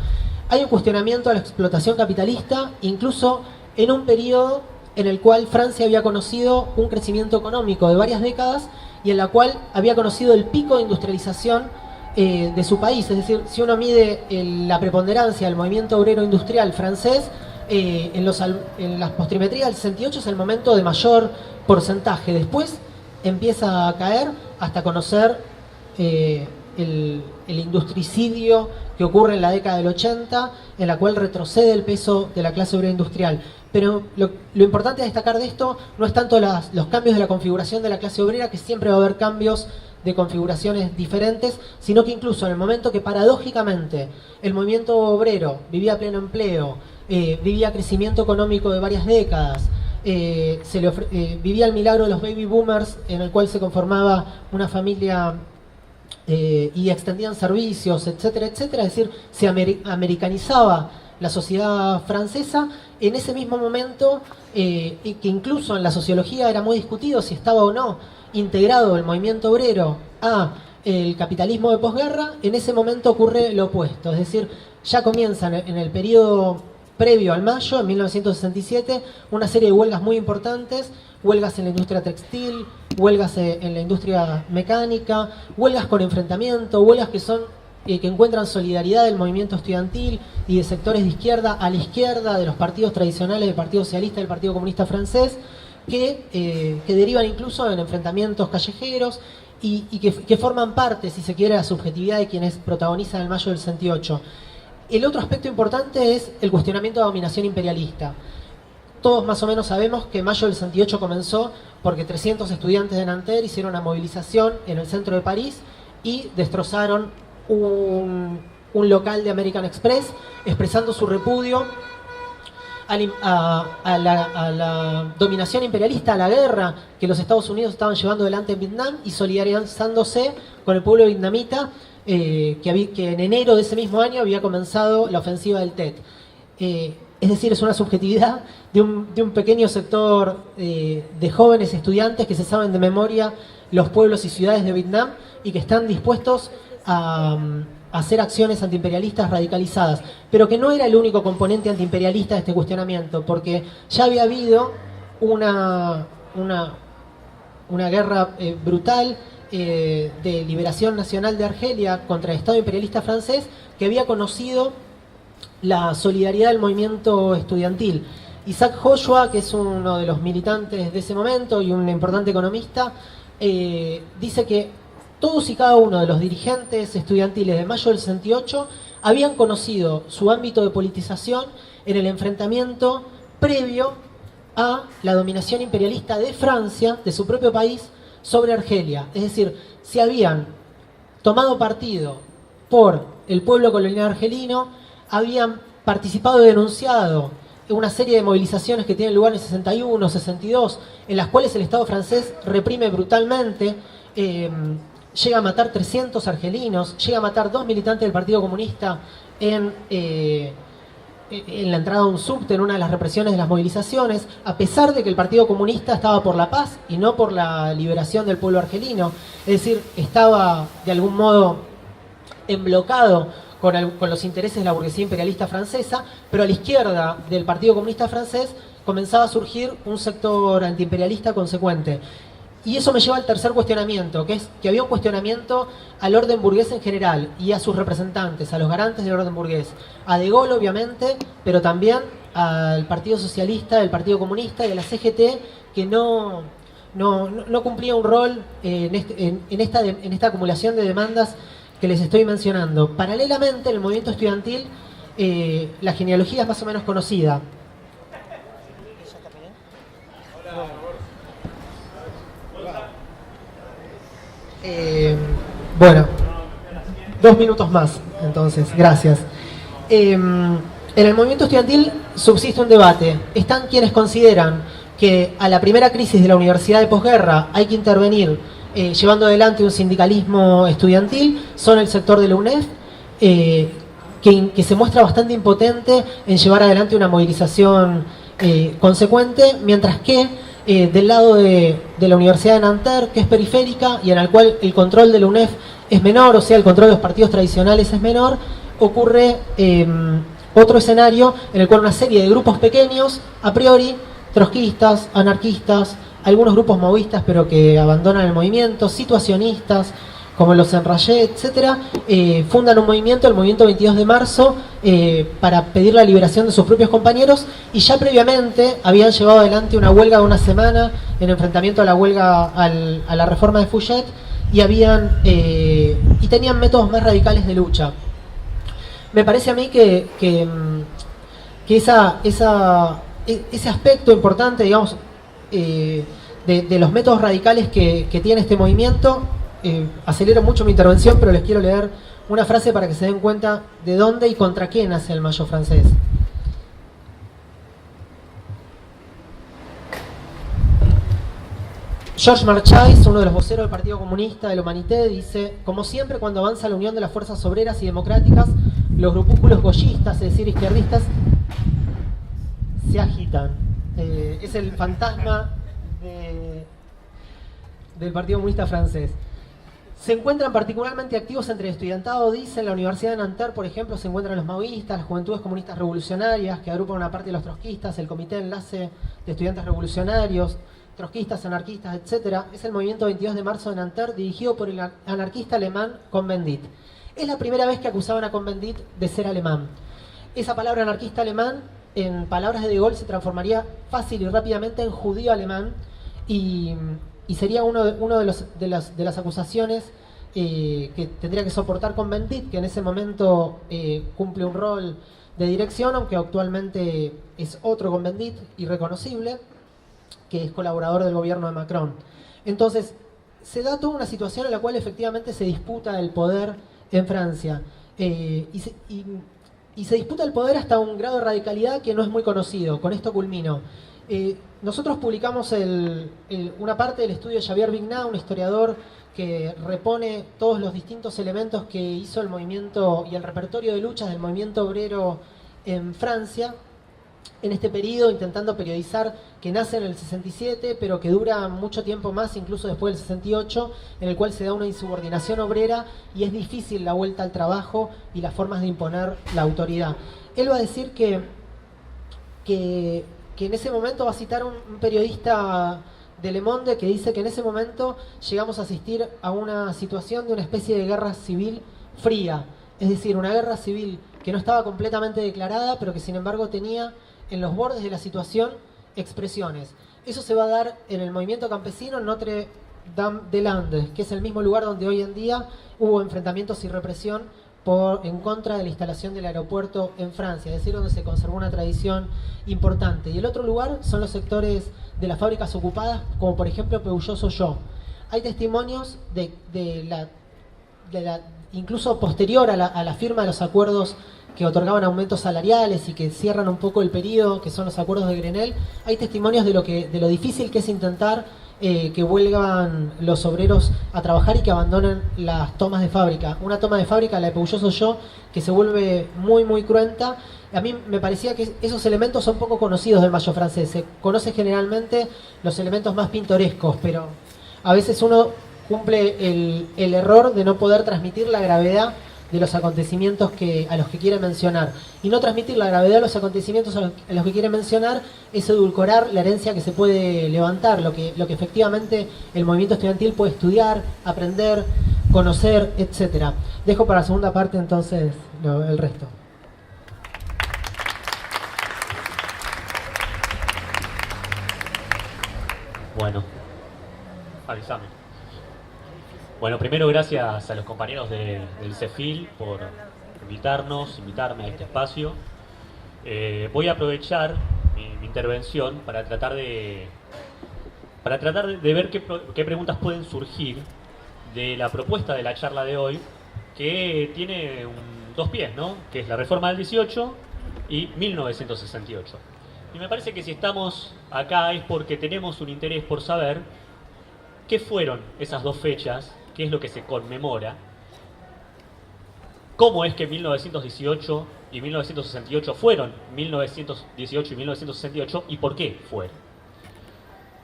Hay un cuestionamiento a la explotación capitalista, incluso en un periodo en el cual Francia había conocido un crecimiento económico de varias décadas y en la cual había conocido el pico de industrialización de su país. Es decir, si uno mide la preponderancia del movimiento obrero industrial francés, en las postrimerías del 68 es el momento de mayor porcentaje. Después empieza a caer hasta conocer el industricidio que ocurre en la década del 80, en la cual retrocede el peso de la clase obrera industrial. Pero lo importante a destacar de esto no es tanto los cambios de la configuración de la clase obrera, que siempre va a haber cambios de configuraciones diferentes, sino que incluso en el momento que paradójicamente el movimiento obrero vivía pleno empleo, vivía crecimiento económico de varias décadas, vivía el milagro de los baby boomers, en el cual se conformaba una familia y extendían servicios, etcétera, etcétera, es decir, se americanizaba la sociedad francesa. En ese mismo momento, y que incluso en la sociología era muy discutido si estaba o no integrado el movimiento obrero a el capitalismo de posguerra, en ese momento ocurre lo opuesto, es decir, ya comienzan en el periodo previo al mayo, en 1967, una serie de huelgas muy importantes, huelgas en la industria textil, huelgas en la industria mecánica, huelgas con enfrentamiento, huelgas que encuentran solidaridad del movimiento estudiantil y de sectores de izquierda a la izquierda de los partidos tradicionales del Partido Socialista y del Partido Comunista francés, que derivan incluso en enfrentamientos callejeros y que forman parte, si se quiere, de la subjetividad de quienes protagonizan el mayo del 68. El otro aspecto importante es el cuestionamiento de la dominación imperialista. Todos más o menos sabemos que mayo del 68 comenzó porque 300 estudiantes de Nanterre hicieron una movilización en el centro de París y destrozaron un local de American Express, expresando su repudio a la dominación imperialista, a la guerra que los Estados Unidos estaban llevando adelante en Vietnam y solidarizándose con el pueblo vietnamita, que en enero de ese mismo año había comenzado la ofensiva del Tet. Es decir, es una subjetividad de un pequeño sector de jóvenes estudiantes que se saben de memoria los pueblos y ciudades de Vietnam y que están dispuestos a hacer acciones antiimperialistas radicalizadas, pero que no era el único componente antiimperialista de este cuestionamiento, porque ya había habido una guerra brutal de liberación nacional de Argelia contra el Estado imperialista francés, que había conocido la solidaridad del movimiento estudiantil. Isaac Joshua, que es uno de los militantes de ese momento y un importante economista, dice que todos y cada uno de los dirigentes estudiantiles de mayo del 68 habían conocido su ámbito de politización en el enfrentamiento previo a la dominación imperialista de Francia, de su propio país, sobre Argelia. Es decir, se habían tomado partido por el pueblo colonial argelino, habían participado y denunciado una serie de movilizaciones que tienen lugar en el 61, 62, en las cuales el Estado francés reprime brutalmente, llega a matar 300 argelinos, llega a matar 2 militantes del Partido Comunista en la entrada de un subte, en una de las represiones de las movilizaciones, a pesar de que el Partido Comunista estaba por la paz y no por la liberación del pueblo argelino. Es decir, estaba de algún modo emblocado con los intereses de la burguesía imperialista francesa, pero a la izquierda del Partido Comunista Francés comenzaba a surgir un sector antiimperialista consecuente. Y eso me lleva al tercer cuestionamiento, que es que había un cuestionamiento al orden burgués en general y a sus representantes, a los garantes del orden burgués. A De Gaulle, obviamente, pero también al Partido Socialista, al Partido Comunista y a la CGT, que no cumplía un rol en esta acumulación de demandas que les estoy mencionando. Paralelamente, en el movimiento estudiantil, la genealogía es más o menos conocida. Bueno, 2 minutos más, entonces, gracias. En el movimiento estudiantil subsiste un debate. Están quienes consideran que a la primera crisis de la universidad de posguerra hay que intervenir llevando adelante un sindicalismo estudiantil. Son el sector de la UNEF, que se muestra bastante impotente en llevar adelante una movilización consecuente, mientras que del lado de la Universidad de Nanterre, que es periférica y en el cual el control de la UNEF es menor, o sea, el control de los partidos tradicionales es menor, ocurre otro escenario en el cual una serie de grupos pequeños, a priori, trotskistas, anarquistas, algunos grupos maoístas pero que abandonan el movimiento, situacionistas, como los Enrayés, etcétera, fundan un movimiento, el movimiento 22 de marzo, para pedir la liberación de sus propios compañeros, y ya previamente habían llevado adelante una huelga de una semana en enfrentamiento a la huelga, a la reforma de Fouchet, y tenían métodos más radicales de lucha. Me parece a mí que ese aspecto importante, digamos, de los métodos radicales que tiene este movimiento, acelero mucho mi intervención, pero les quiero leer una frase para que se den cuenta de dónde y contra qué nace el Mayo francés. Georges Marchais, uno de los voceros del Partido Comunista de la Humanité, dice: como siempre, cuando avanza la unión de las fuerzas obreras y democráticas, los grupúsculos goyistas, es decir, izquierdistas, se agitan. Es el fantasma del Partido Comunista francés. Se encuentran particularmente activos entre el estudiantado, dice. En la Universidad de Nanterre, por ejemplo, se encuentran los maoístas, las juventudes comunistas revolucionarias, que agrupan una parte de los trotskistas, el Comité de Enlace de Estudiantes Revolucionarios, trotskistas, anarquistas, etc. Es el movimiento 22 de marzo de Nanterre, dirigido por el anarquista alemán Cohn-Bendit. Es la primera vez que acusaban a Cohn-Bendit de ser alemán. Esa palabra anarquista alemán, en palabras de Gaulle, se transformaría fácil y rápidamente en judío alemán, y sería uno de las acusaciones que tendría que soportar Cohn-Bendit, que en ese momento cumple un rol de dirección, aunque actualmente es otro Cohn-Bendit irreconocible, que es colaborador del gobierno de Macron. Entonces, se da toda una situación en la cual efectivamente se disputa el poder en Francia, y se disputa el poder hasta un grado de radicalidad que no es muy conocido. Con esto culmino. Nosotros publicamos una parte del estudio de Xavier Vignat, un historiador que repone todos los distintos elementos que hizo el movimiento y el repertorio de luchas del movimiento obrero en Francia en este periodo, intentando periodizar, que nace en el 67, pero que dura mucho tiempo más, incluso después del 68, en el cual se da una insubordinación obrera y es difícil la vuelta al trabajo y las formas de imponer la autoridad. Él va a decir que en ese momento, va a citar un periodista de Le Monde que dice que en ese momento llegamos a asistir a una situación de una especie de guerra civil fría, es decir, una guerra civil que no estaba completamente declarada, pero que sin embargo tenía en los bordes de la situación expresiones. Eso se va a dar en el movimiento campesino en Notre-Dame-des-Landes, que es el mismo lugar donde hoy en día hubo enfrentamientos y represión en contra de la instalación del aeropuerto en Francia, es decir, donde se conservó una tradición importante. Y el otro lugar son los sectores de las fábricas ocupadas, como por ejemplo Peugeot-Soyaux. Hay testimonios incluso posterior a la firma de los acuerdos que otorgaban aumentos salariales y que cierran un poco el periodo, que son los acuerdos de Grenelle. Hay testimonios de lo difícil que es intentar que vuelvan los obreros a trabajar y que abandonen las tomas de fábrica. Una toma de fábrica, la de Peugeot-Soyaux, que se vuelve muy muy cruenta. A mí me parecía que esos elementos son poco conocidos del Mayo francés. Se conoce generalmente los elementos más pintorescos, pero a veces uno cumple el error de no poder transmitir la gravedad de los acontecimientos a los que quiere mencionar. Y no transmitir la gravedad de los acontecimientos a los que quiere mencionar es edulcorar la herencia que se puede levantar, lo que efectivamente el movimiento estudiantil puede estudiar, aprender, conocer, etc. Dejo para la segunda parte entonces el resto. Bueno, avísame. Bueno, primero gracias a los compañeros del CEFIL por invitarme a este espacio. Voy a aprovechar mi intervención para tratar de ver qué preguntas pueden surgir de la propuesta de la charla de hoy, que tiene dos pies, ¿no? Que es la reforma del 18 y 1968. Y me parece que si estamos acá es porque tenemos un interés por saber qué fueron esas dos fechas, qué es lo que se conmemora, cómo es que 1918 y 1968 fueron 1918 y 1968 y por qué fueron.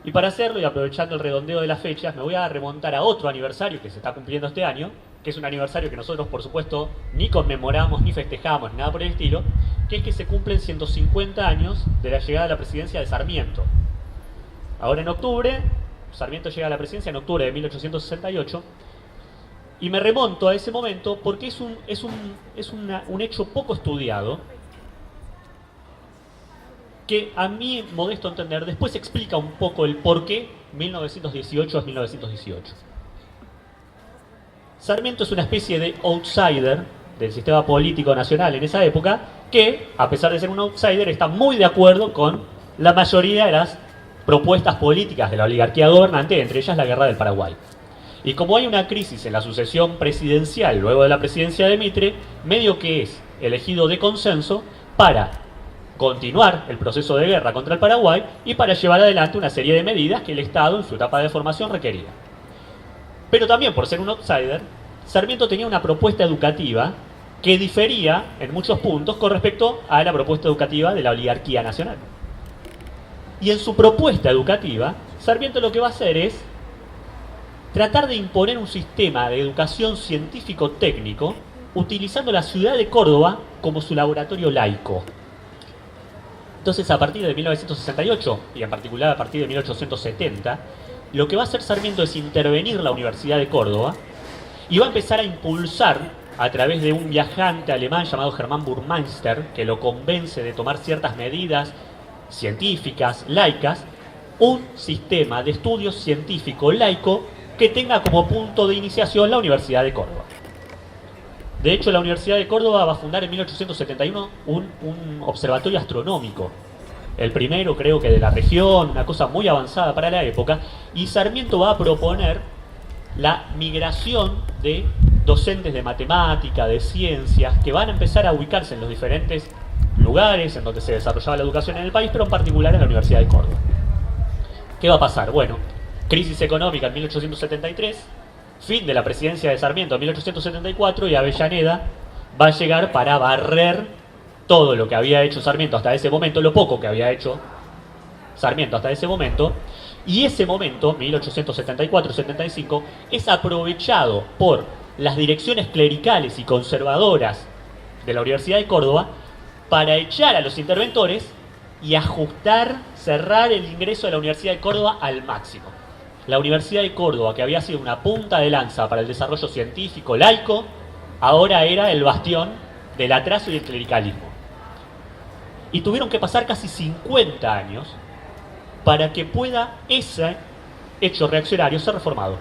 Y para hacerlo, y aprovechando el redondeo de las fechas, me voy a remontar a otro aniversario que se está cumpliendo este año, que es un aniversario que nosotros, por supuesto, ni conmemoramos, ni festejamos, nada por el estilo, que es que se cumplen 150 años de la llegada a la presidencia de Sarmiento. Ahora en octubre, Sarmiento llega a la presidencia en octubre de 1868, y me remonto a ese momento porque es un hecho poco estudiado, que a mi modesto entender después explica un poco el por qué 1918 es 1918. Sarmiento es una especie de outsider del sistema político nacional en esa época, que, a pesar de ser un outsider, está muy de acuerdo con la mayoría de las propuestas políticas de la oligarquía gobernante, entre ellas la Guerra del Paraguay. Y como hay una crisis en la sucesión presidencial luego de la presidencia de Mitre, medio que es elegido de consenso para continuar el proceso de guerra contra el Paraguay y para llevar adelante una serie de medidas que el Estado en su etapa de formación requería. Pero también, por ser un outsider, Sarmiento tenía una propuesta educativa que difería en muchos puntos con respecto a la propuesta educativa de la oligarquía nacional. Y en su propuesta educativa, Sarmiento lo que va a hacer es tratar de imponer un sistema de educación científico-técnico utilizando la ciudad de Córdoba como su laboratorio laico. Entonces, a partir de 1968, y en particular a partir de 1870, lo que va a hacer Sarmiento es intervenir la Universidad de Córdoba y va a empezar a impulsar, a través de un viajante alemán llamado Hermann Burmeister, que lo convence de tomar ciertas medidas científicas, laicas, un sistema de estudio científico laico que tenga como punto de iniciación la Universidad de Córdoba. De hecho, la Universidad de Córdoba va a fundar en 1871 un observatorio astronómico. El primero, creo que de la región, una cosa muy avanzada para la época. Y Sarmiento va a proponer la migración de docentes de matemática, de ciencias, que van a empezar a ubicarse en los diferentes lugares en donde se desarrollaba la educación en el país, pero en particular en la Universidad de Córdoba. ¿Qué va a pasar? Bueno, crisis económica en 1873, fin de la presidencia de Sarmiento en 1874, y Avellaneda va a llegar para barrer todo lo que había hecho Sarmiento hasta ese momento, lo poco que había hecho Sarmiento hasta ese momento, y ese momento, 1874-75, es aprovechado por las direcciones clericales y conservadoras de la Universidad de Córdoba para echar a los interventores y ajustar, cerrar el ingreso de la Universidad de Córdoba al máximo. La Universidad de Córdoba, que había sido una punta de lanza para el desarrollo científico laico, ahora era el bastión del atraso y el clericalismo. Y tuvieron que pasar casi 50 años para que pueda ese hecho reaccionario ser reformado.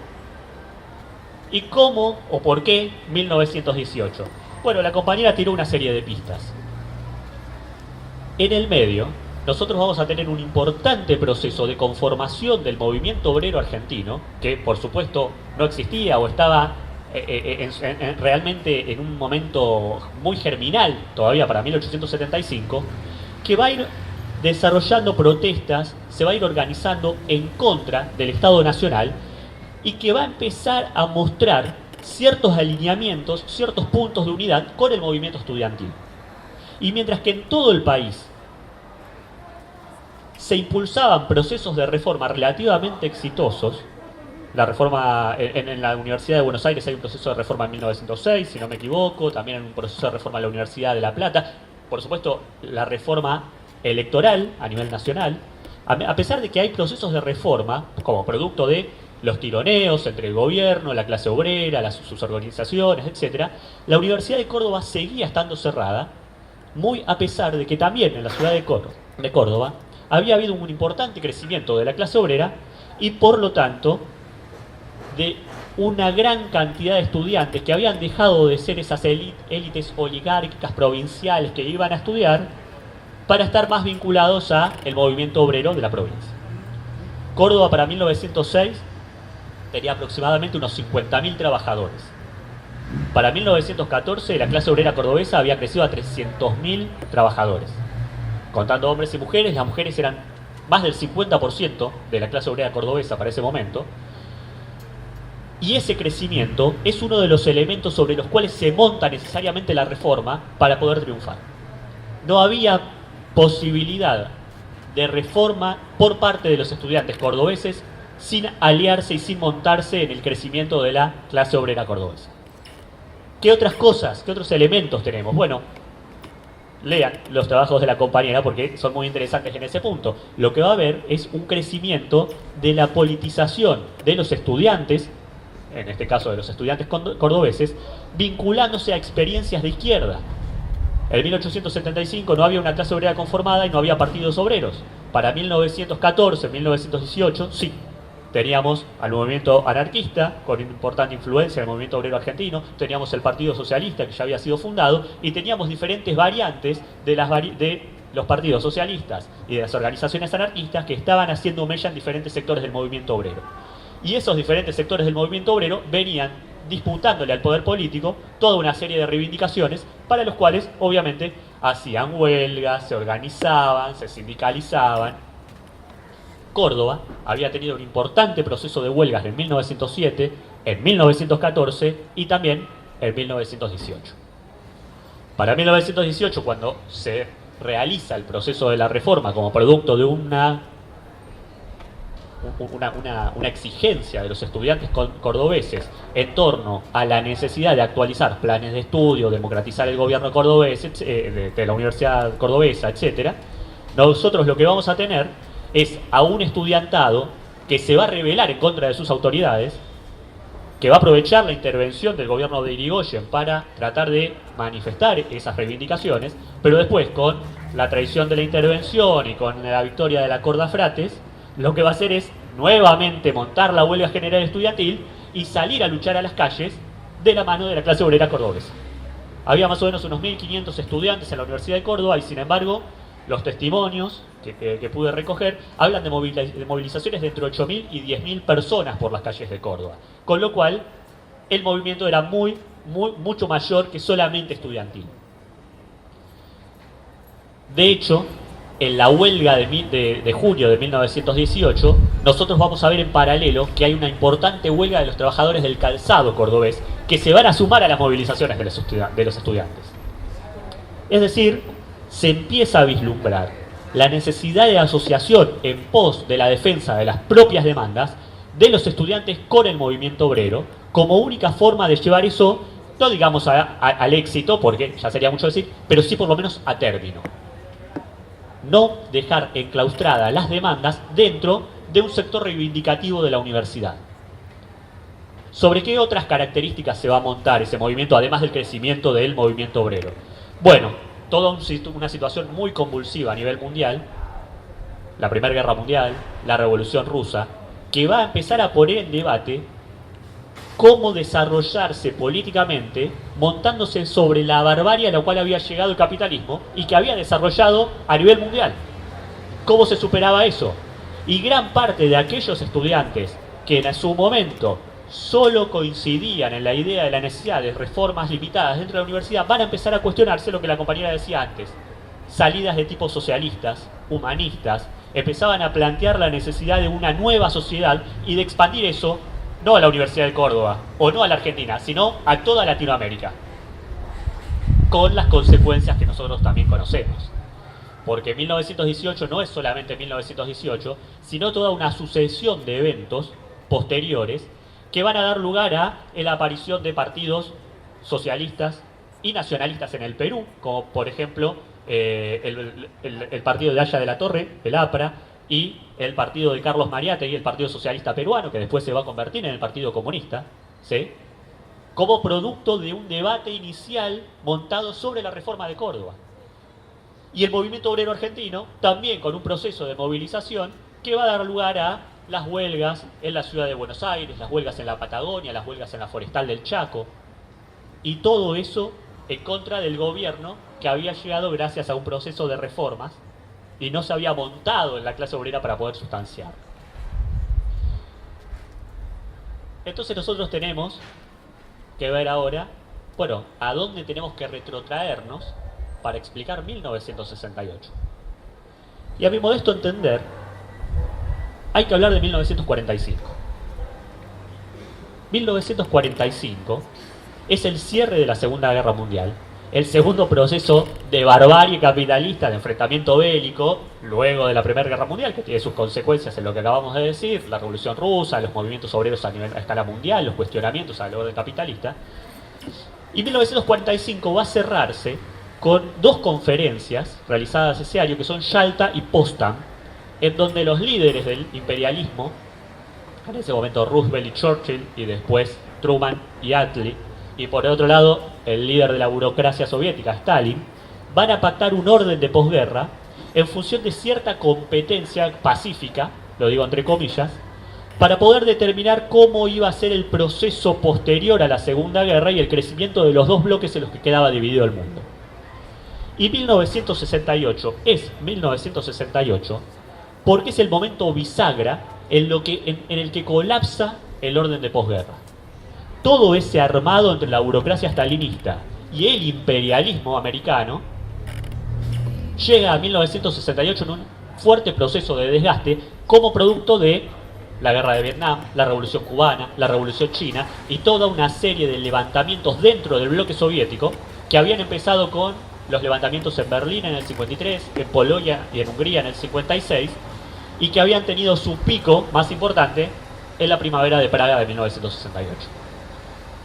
¿Y cómo o por qué 1918? Bueno, la compañera tiró una serie de pistas. En el medio, nosotros vamos a tener un importante proceso de conformación del movimiento obrero argentino, que por supuesto no existía o estaba realmente en un momento muy germinal todavía para 1875, que va a ir desarrollando protestas, se va a ir organizando en contra del Estado Nacional y que va a empezar a mostrar ciertos alineamientos, ciertos puntos de unidad con el movimiento estudiantil. Y mientras que en todo el país se impulsaban procesos de reforma relativamente exitosos, La reforma en la Universidad de Buenos Aires hay un proceso de reforma en 1906, si no me equivoco, también hay un proceso de reforma en la Universidad de La Plata. Por supuesto, la reforma electoral a nivel nacional, a pesar de que hay procesos de reforma como producto de los tironeos entre el gobierno, la clase obrera, sus organizaciones, etc., la Universidad de Córdoba seguía estando cerrada, muy a pesar de que también en la ciudad de Córdoba había habido un importante crecimiento de la clase obrera y por lo tanto de una gran cantidad de estudiantes que habían dejado de ser esas élites oligárquicas provinciales que iban a estudiar para estar más vinculados a el movimiento obrero de la provincia. Córdoba para 1906 tenía aproximadamente unos 50.000 trabajadores. Para 1914 la clase obrera cordobesa había crecido a 300.000 trabajadores. Contando hombres y mujeres, las mujeres eran más del 50% de la clase obrera cordobesa para ese momento. Y ese crecimiento es uno de los elementos sobre los cuales se monta necesariamente la reforma para poder triunfar. No había posibilidad de reforma por parte de los estudiantes cordobeses sin aliarse y sin montarse en el crecimiento de la clase obrera cordobesa. ¿Qué otras cosas, qué otros elementos tenemos? Bueno, lean los trabajos de la compañera porque son muy interesantes en ese punto. Lo que va a haber es un crecimiento de la politización de los estudiantes, en este caso de los estudiantes cordobeses, vinculándose a experiencias de izquierda. En 1875 no había una clase obrera conformada y no había partidos obreros. Para 1914, 1918, sí. Teníamos al movimiento anarquista, con importante influencia en el movimiento obrero argentino, teníamos el Partido Socialista, que ya había sido fundado, y teníamos diferentes variantes de los partidos socialistas y de las organizaciones anarquistas que estaban haciendo mella en diferentes sectores del movimiento obrero. Y esos diferentes sectores del movimiento obrero venían disputándole al poder político toda una serie de reivindicaciones para los cuales, obviamente, hacían huelgas, se organizaban, se sindicalizaban. Córdoba había tenido un importante proceso de huelgas en 1907, en 1914 y también en 1918. Para 1918, cuando se realiza el proceso de la reforma como producto de una exigencia de los estudiantes cordobeses en torno a la necesidad de actualizar planes de estudio, democratizar el gobierno cordobés, de la Universidad Cordobesa, etc., nosotros lo que vamos a tener es a un estudiantado que se va a rebelar en contra de sus autoridades, que va a aprovechar la intervención del gobierno de Irigoyen para tratar de manifestar esas reivindicaciones, pero después, con la traición de la intervención y con la victoria de la Corda Frates, lo que va a hacer es nuevamente montar la huelga general estudiantil y salir a luchar a las calles de la mano de la clase obrera cordobesa. Había más o menos unos 1.500 estudiantes en la Universidad de Córdoba y, sin embargo, los testimonios que pude recoger hablan de movilizaciones de entre 8.000 y 10.000 personas por las calles de Córdoba. Con lo cual, el movimiento era mucho mayor que solamente estudiantil. De hecho, en la huelga de junio de 1918, nosotros vamos a ver en paralelo que hay una importante huelga de los trabajadores del calzado cordobés que se van a sumar a las movilizaciones de los estudiantes. Es decir, se empieza a vislumbrar la necesidad de asociación en pos de la defensa de las propias demandas de los estudiantes con el movimiento obrero como única forma de llevar eso, no digamos al éxito, porque ya sería mucho decir, pero sí por lo menos a término. No dejar enclaustradas las demandas dentro de un sector reivindicativo de la universidad. ¿Sobre qué otras características se va a montar ese movimiento, además del crecimiento del movimiento obrero? Bueno, toda una situación muy convulsiva a nivel mundial, la Primera Guerra Mundial, la Revolución Rusa, que va a empezar a poner en debate cómo desarrollarse políticamente, montándose sobre la barbarie a la cual había llegado el capitalismo y que había desarrollado a nivel mundial. ¿Cómo se superaba eso? Y gran parte de aquellos estudiantes que en su momento solo coincidían en la idea de la necesidad de reformas limitadas dentro de la universidad van a empezar a cuestionarse lo que la compañera decía antes. Salidas de tipo socialistas, humanistas, empezaban a plantear la necesidad de una nueva sociedad y de expandir eso no a la Universidad de Córdoba o no a la Argentina, sino a toda Latinoamérica, con las consecuencias que nosotros también conocemos. Porque 1918 no es solamente 1918, sino toda una sucesión de eventos posteriores que van a dar lugar a la aparición de partidos socialistas y nacionalistas en el Perú, como por ejemplo el partido de Haya de la Torre, el APRA, y el partido de Carlos Mariátegui, el Partido Socialista Peruano, que después se va a convertir en el Partido Comunista, ¿sí?, como producto de un debate inicial montado sobre la reforma de Córdoba. Y el movimiento obrero argentino, también con un proceso de movilización que va a dar lugar a las huelgas en la ciudad de Buenos Aires, las huelgas en la Patagonia, las huelgas en la Forestal del Chaco, y todo eso en contra del gobierno que había llegado gracias a un proceso de reformas y no se había montado en la clase obrera para poder sustanciar. Entonces nosotros tenemos que ver ahora, bueno, a dónde tenemos que retrotraernos para explicar 1968. Y a mi modesto entender, hay que hablar de 1945. 1945 es el cierre de la Segunda Guerra Mundial, el segundo proceso de barbarie capitalista, de enfrentamiento bélico, luego de la Primera Guerra Mundial, que tiene sus consecuencias en lo que acabamos de decir, la Revolución Rusa, los movimientos obreros a escala mundial, los cuestionamientos al orden capitalista. Y 1945 va a cerrarse con dos conferencias realizadas ese año, que son Yalta y Potsdam, en donde los líderes del imperialismo, en ese momento Roosevelt y Churchill, y después Truman y Attlee, y por otro lado el líder de la burocracia soviética, Stalin, van a pactar un orden de posguerra en función de cierta competencia pacífica, lo digo entre comillas, para poder determinar cómo iba a ser el proceso posterior a la Segunda Guerra y el crecimiento de los dos bloques en los que quedaba dividido el mundo. Y 1968 es 1968 porque es el momento bisagra en el que colapsa el orden de posguerra. Todo ese armado entre la burocracia stalinista y el imperialismo americano llega a 1968 en un fuerte proceso de desgaste como producto de la guerra de Vietnam, la revolución cubana, la revolución china y toda una serie de levantamientos dentro del bloque soviético que habían empezado con los levantamientos en Berlín en el 53, en Polonia y en Hungría en el 56, y que habían tenido su pico más importante en la primavera de Praga de 1968.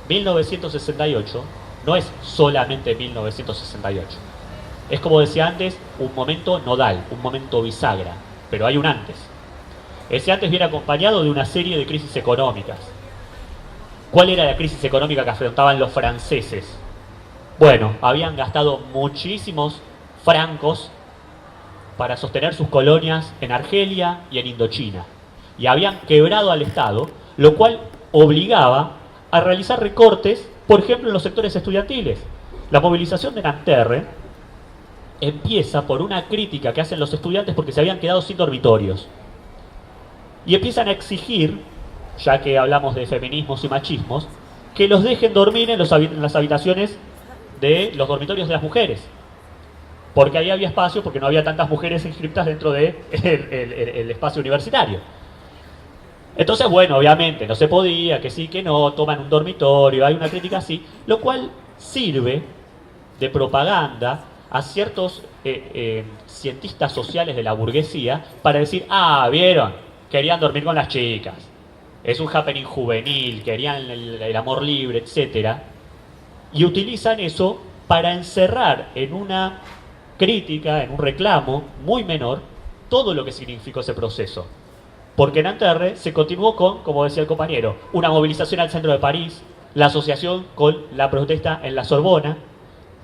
1968 no es solamente 1968. Es, como decía antes, un momento nodal, un momento bisagra, pero hay un antes. Ese antes viene acompañado de una serie de crisis económicas. ¿Cuál era la crisis económica que afrontaban los franceses? Bueno, habían gastado muchísimos francos para sostener sus colonias en Argelia y en Indochina. Y habían quebrado al Estado, lo cual obligaba a realizar recortes, por ejemplo, en los sectores estudiantiles. La movilización de Nanterre empieza por una crítica que hacen los estudiantes porque se habían quedado sin dormitorios. Y empiezan a exigir, ya que hablamos de feminismos y machismos, que los dejen dormir en las habitaciones de los dormitorios de las mujeres. Porque ahí había espacio, porque no había tantas mujeres inscriptas dentro del espacio universitario. Entonces, bueno, obviamente no se podía, que sí, que no, toman un dormitorio, hay una crítica así, lo cual sirve de propaganda a ciertos cientistas sociales de la burguesía para decir, ah, ¿vieron? Querían dormir con las chicas, es un happening juvenil, querían el amor libre, etc. Y utilizan eso para encerrar en una crítica, en un reclamo muy menor, todo lo que significó ese proceso. Porque en Nanterre se continuó con, como decía el compañero, una movilización al centro de París, la asociación con la protesta en la Sorbona,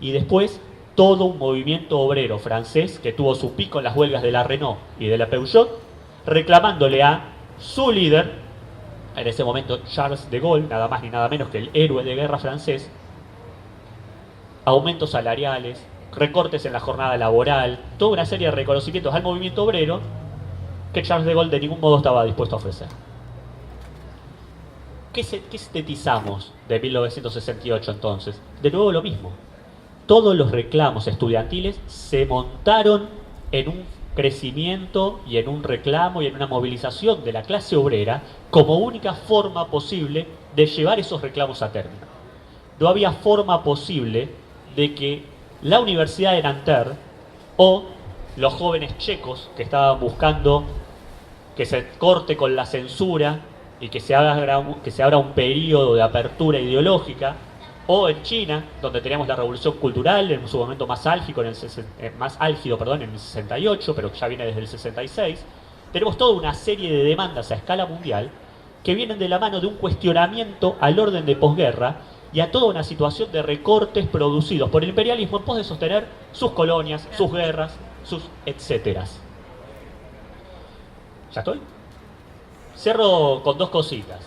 y después todo un movimiento obrero francés que tuvo su pico en las huelgas de la Renault y de la Peugeot, reclamándole a su líder, en ese momento Charles de Gaulle, nada más ni nada menos que el héroe de guerra francés, aumentos salariales, recortes en la jornada laboral, toda una serie de reconocimientos al movimiento obrero que Charles de Gaulle de ningún modo estaba dispuesto a ofrecer. ¿Qué sintetizamos de 1968 entonces? De nuevo lo mismo. Todos los reclamos estudiantiles se montaron en un crecimiento y en un reclamo y en una movilización de la clase obrera como única forma posible de llevar esos reclamos a término. No había forma posible de que la Universidad de Nanterre o los jóvenes checos que estaban buscando que se corte con la censura y que se abra un periodo de apertura ideológica, o en China, donde teníamos la revolución cultural en su momento más álgido, en el 68, pero que ya viene desde el 66, tenemos toda una serie de demandas a escala mundial que vienen de la mano de un cuestionamiento al orden de posguerra y a toda una situación de recortes producidos por el imperialismo en pos de sostener sus colonias, sus guerras, sus etcéteras. ¿Ya estoy? Cierro con dos cositas.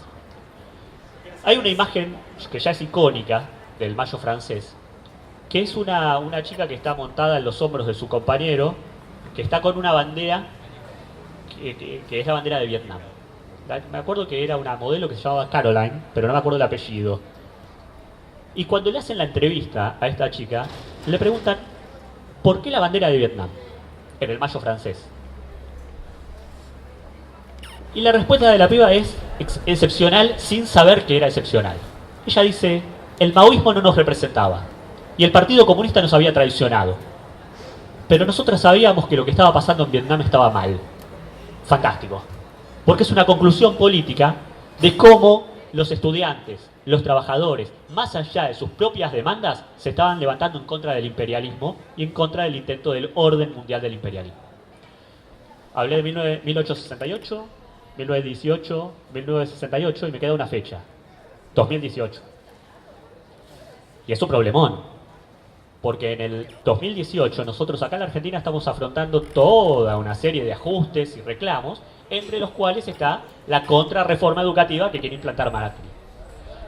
Hay una imagen que ya es icónica del Mayo francés, que es una chica que está montada en los hombros de su compañero, que está con una bandera que es la bandera de Vietnam. Me acuerdo que era una modelo que se llamaba Caroline, pero no me acuerdo el apellido. Y cuando le hacen la entrevista a esta chica, le preguntan ¿por qué la bandera de Vietnam en el Mayo francés? Y la respuesta de la piba es excepcional sin saber que era excepcional. Ella dice, el maoísmo no nos representaba y el Partido Comunista nos había traicionado. Pero nosotros sabíamos que lo que estaba pasando en Vietnam estaba mal. Fantástico. Porque es una conclusión política de cómo los estudiantes, los trabajadores, más allá de sus propias demandas, se estaban levantando en contra del imperialismo y en contra del intento del orden mundial del imperialismo. Hablé de 1868, 1918, 1968 y me queda una fecha, 2018. Y es un problemón, porque en el 2018 nosotros acá en la Argentina estamos afrontando toda una serie de ajustes y reclamos, entre los cuales está la contrarreforma educativa que quiere implantar Macri.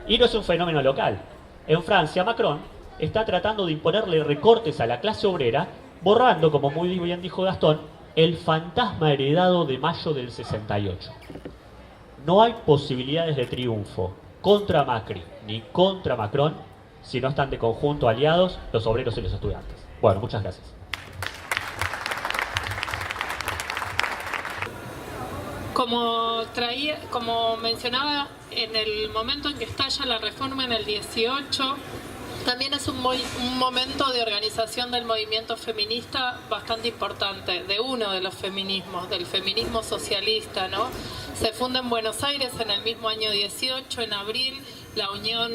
Y no es un fenómeno local. En Francia, Macron está tratando de imponerle recortes a la clase obrera, borrando, como muy bien dijo Gastón, el fantasma heredado de mayo del 68. No hay posibilidades de triunfo contra Macri ni contra Macron si no están de conjunto aliados los obreros y los estudiantes. Bueno, muchas gracias. Como mencionaba, en el momento en que estalla la reforma en el 18, también es un momento de organización del movimiento feminista bastante importante, de uno de los feminismos, del feminismo socialista, ¿no? Se funda en Buenos Aires en el mismo año 18, en abril, la Unión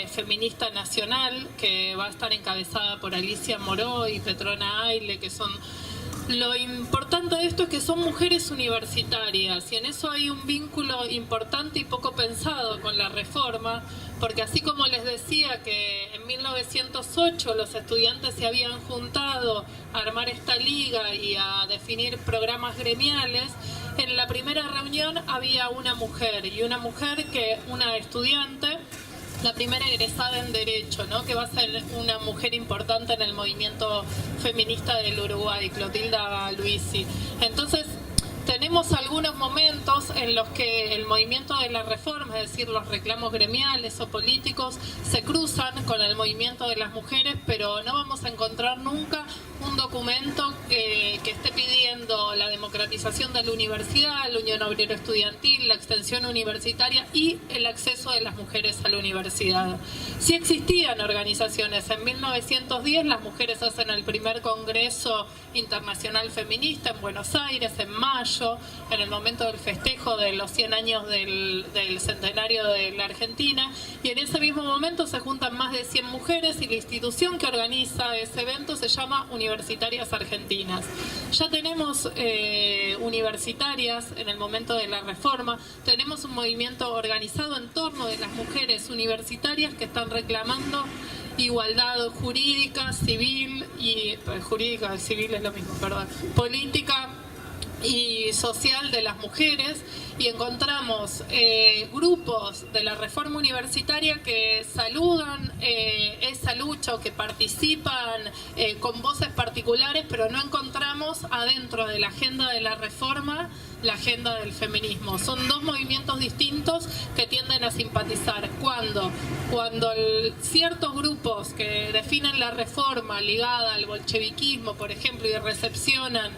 Feminista Nacional, que va a estar encabezada por Alicia Moró y Petrona Aile, que son... Lo importante de esto es que son mujeres universitarias y en eso hay un vínculo importante y poco pensado con la reforma, porque así como les decía que en 1908 los estudiantes se habían juntado a armar esta liga y a definir programas gremiales, en la primera reunión había una mujer que una estudiante, la primera egresada en Derecho, ¿no? Que va a ser una mujer importante en el movimiento feminista del Uruguay, Clotilda Luisi. Entonces, tenemos algunos momentos en los que el movimiento de la reforma, es decir, los reclamos gremiales o políticos, se cruzan con el movimiento de las mujeres, pero no vamos a encontrar nunca un documento que esté pidiendo la democratización de la universidad, la Unión Obrera Estudiantil, la extensión universitaria y el acceso de las mujeres a la universidad. Sí existían organizaciones. En 1910 las mujeres hacen el primer Congreso Internacional Feminista en Buenos Aires, en mayo, en el momento del festejo de los 100 años del centenario de la Argentina, y en ese mismo momento se juntan más de 100 mujeres y la institución que organiza ese evento se llama Universitarias Argentinas. Ya tenemos universitarias en el momento de la reforma, tenemos un movimiento organizado en torno de las mujeres universitarias que están reclamando igualdad jurídica, civil y jurídica, civil es lo mismo, perdón, política y social de las mujeres, y encontramos grupos de la reforma universitaria que saludan esa lucha o que participan con voces particulares, pero no encontramos adentro de la agenda de la reforma la agenda del feminismo. Son dos movimientos distintos que tienden a simpatizar. Cuando ciertos grupos que definen la reforma ligada al bolcheviquismo, por ejemplo, y recepcionan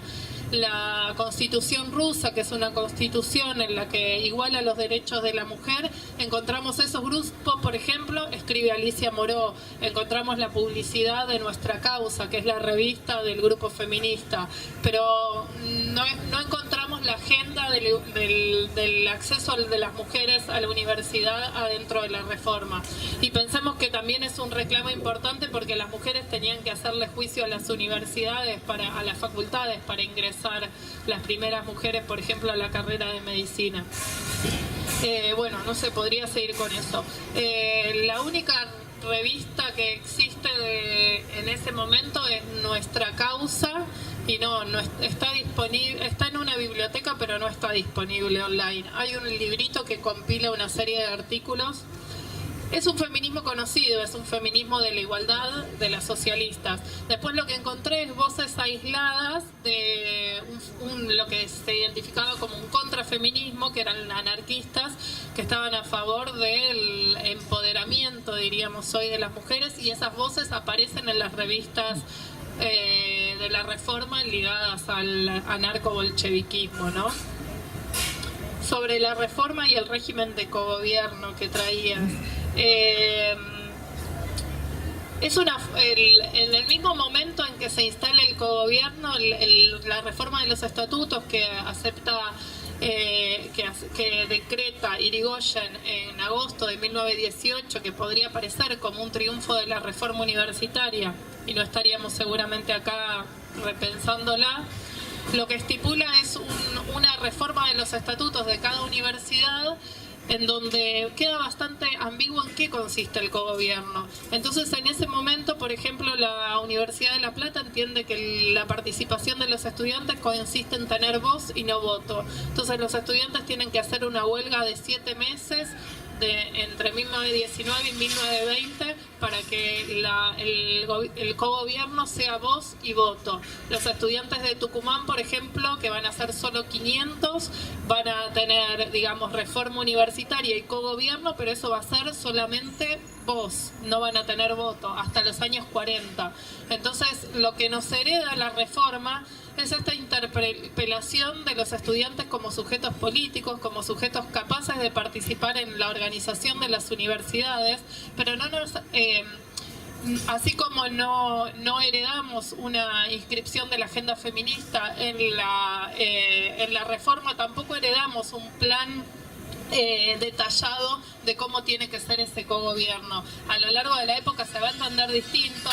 la Constitución rusa, que es una constitución en la que iguala los derechos de la mujer, encontramos esos grupos, por ejemplo, escribe Alicia Moró, encontramos la publicidad de Nuestra Causa, que es la revista del grupo feminista, pero no encontramos la agenda del acceso de las mujeres a la universidad adentro de la reforma. Y pensamos que también es un reclamo importante porque las mujeres tenían que hacerle juicio a las universidades, a las facultades, para ingresar las primeras mujeres, por ejemplo, a la carrera de medicina. Bueno, no sé, podría seguir con eso. La única revista que existe en ese momento es Nuestra Causa, y no está disponible, está en una biblioteca, pero no está disponible online. Hay un librito que compila una serie de artículos. Es un feminismo conocido, es un feminismo de la igualdad de las socialistas. Después lo que encontré es voces aisladas de lo que se identificaba como un contrafeminismo, que eran anarquistas, que estaban a favor del empoderamiento, diríamos hoy, de las mujeres, y esas voces aparecen en las revistas de la reforma ligadas al anarco-bolcheviquismo, ¿no? Sobre la reforma y el régimen de cogobierno que traías. En el mismo momento en que se instala el cogobierno, la reforma de los estatutos que acepta, que decreta Irigoyen en agosto de 1918, que podría parecer como un triunfo de la reforma universitaria, y no estaríamos seguramente acá repensándola. Lo que estipula es una reforma de los estatutos de cada universidad, en donde queda bastante ambiguo en qué consiste el cogobierno. Entonces, en ese momento, por ejemplo, la Universidad de La Plata entiende que la participación de los estudiantes consiste en tener voz y no voto. Entonces, los estudiantes tienen que hacer una huelga de 7 meses entre 1919 y 1920 para que el cogobierno sea voz y voto. Los estudiantes de Tucumán, por ejemplo, que van a ser solo 500, van a tener, digamos, reforma universitaria y cogobierno, pero eso va a ser solamente voz, no van a tener voto hasta los años 40. Entonces, lo que nos hereda la reforma es esta interpelación de los estudiantes como sujetos políticos, como sujetos capaces de participar en la organización de las universidades, pero no nos... así como no heredamos una inscripción de la agenda feminista en la reforma, tampoco heredamos un plan detallado de cómo tiene que ser ese cogobierno. A lo largo de la época se va a entender distinto.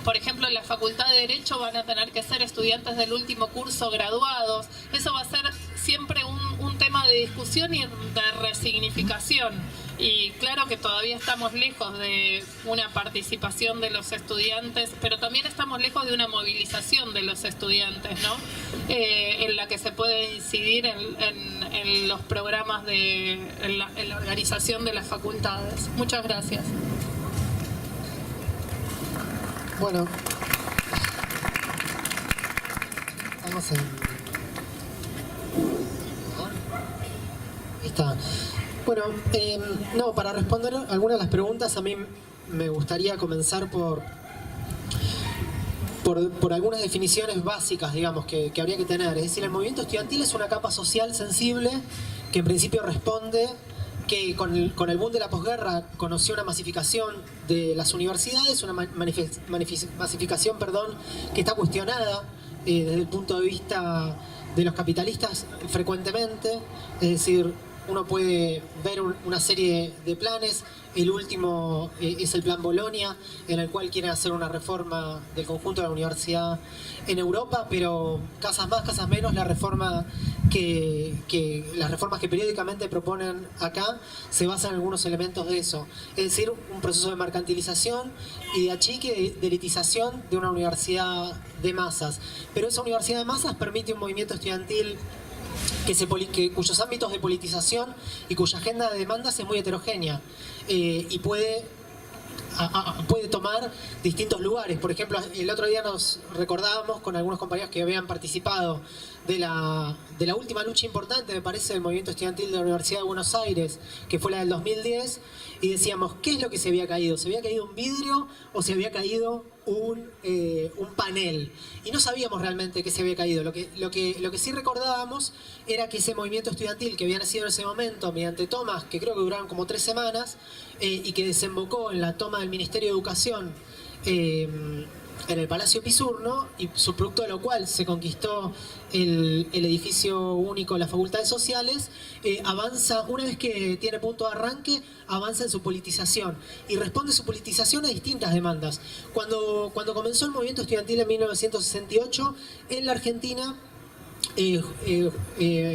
Por ejemplo, en la Facultad de Derecho van a tener que ser estudiantes del último curso graduados. Eso va a ser siempre un tema de discusión y de resignificación. Y claro que todavía estamos lejos de una participación de los estudiantes, pero también estamos lejos de una movilización de los estudiantes, ¿no? En la que se puede incidir en los programas en la organización de las facultades. Muchas gracias. Bueno, estamos en... Ahí está. Bueno, no, para responder algunas de las preguntas, a mí me gustaría comenzar por algunas definiciones básicas, digamos, que habría que tener. Es decir, el movimiento estudiantil es una capa social sensible que en principio responde que con el boom de la posguerra conoció una masificación de las universidades, una masificación, que está cuestionada desde el punto de vista de los capitalistas frecuentemente. Es decir, uno puede ver una serie de planes. El último es el Plan Bolonia, en el cual quieren hacer una reforma del conjunto de la universidad en Europa, pero casas más, casas menos, las reformas que periódicamente proponen acá se basan en algunos elementos de eso. Es decir, un proceso de mercantilización y de achique, de elitización de una universidad de masas. Pero esa universidad de masas permite un movimiento estudiantil cuyos ámbitos de politización y cuya agenda de demandas es muy heterogénea y puede tomar distintos lugares. Por ejemplo, el otro día nos recordábamos con algunos compañeros que habían participado de la última lucha importante, me parece, del movimiento estudiantil de la Universidad de Buenos Aires, que fue la del 2010, y decíamos, ¿qué es lo que se había caído? ¿Se había caído un vidrio o se había caído un panel? Y no sabíamos realmente qué se había caído. Lo que sí recordábamos era que ese movimiento estudiantil que había nacido en ese momento mediante tomas que creo que duraron como 3 semanas y que desembocó en la toma del Ministerio de Educación en el Palacio Pisurno, y producto de lo cual se conquistó el edificio único, las facultades sociales, avanza, una vez que tiene punto de arranque, avanza en su politización y responde su politización a distintas demandas. Cuando comenzó el movimiento estudiantil en 1968, en la Argentina,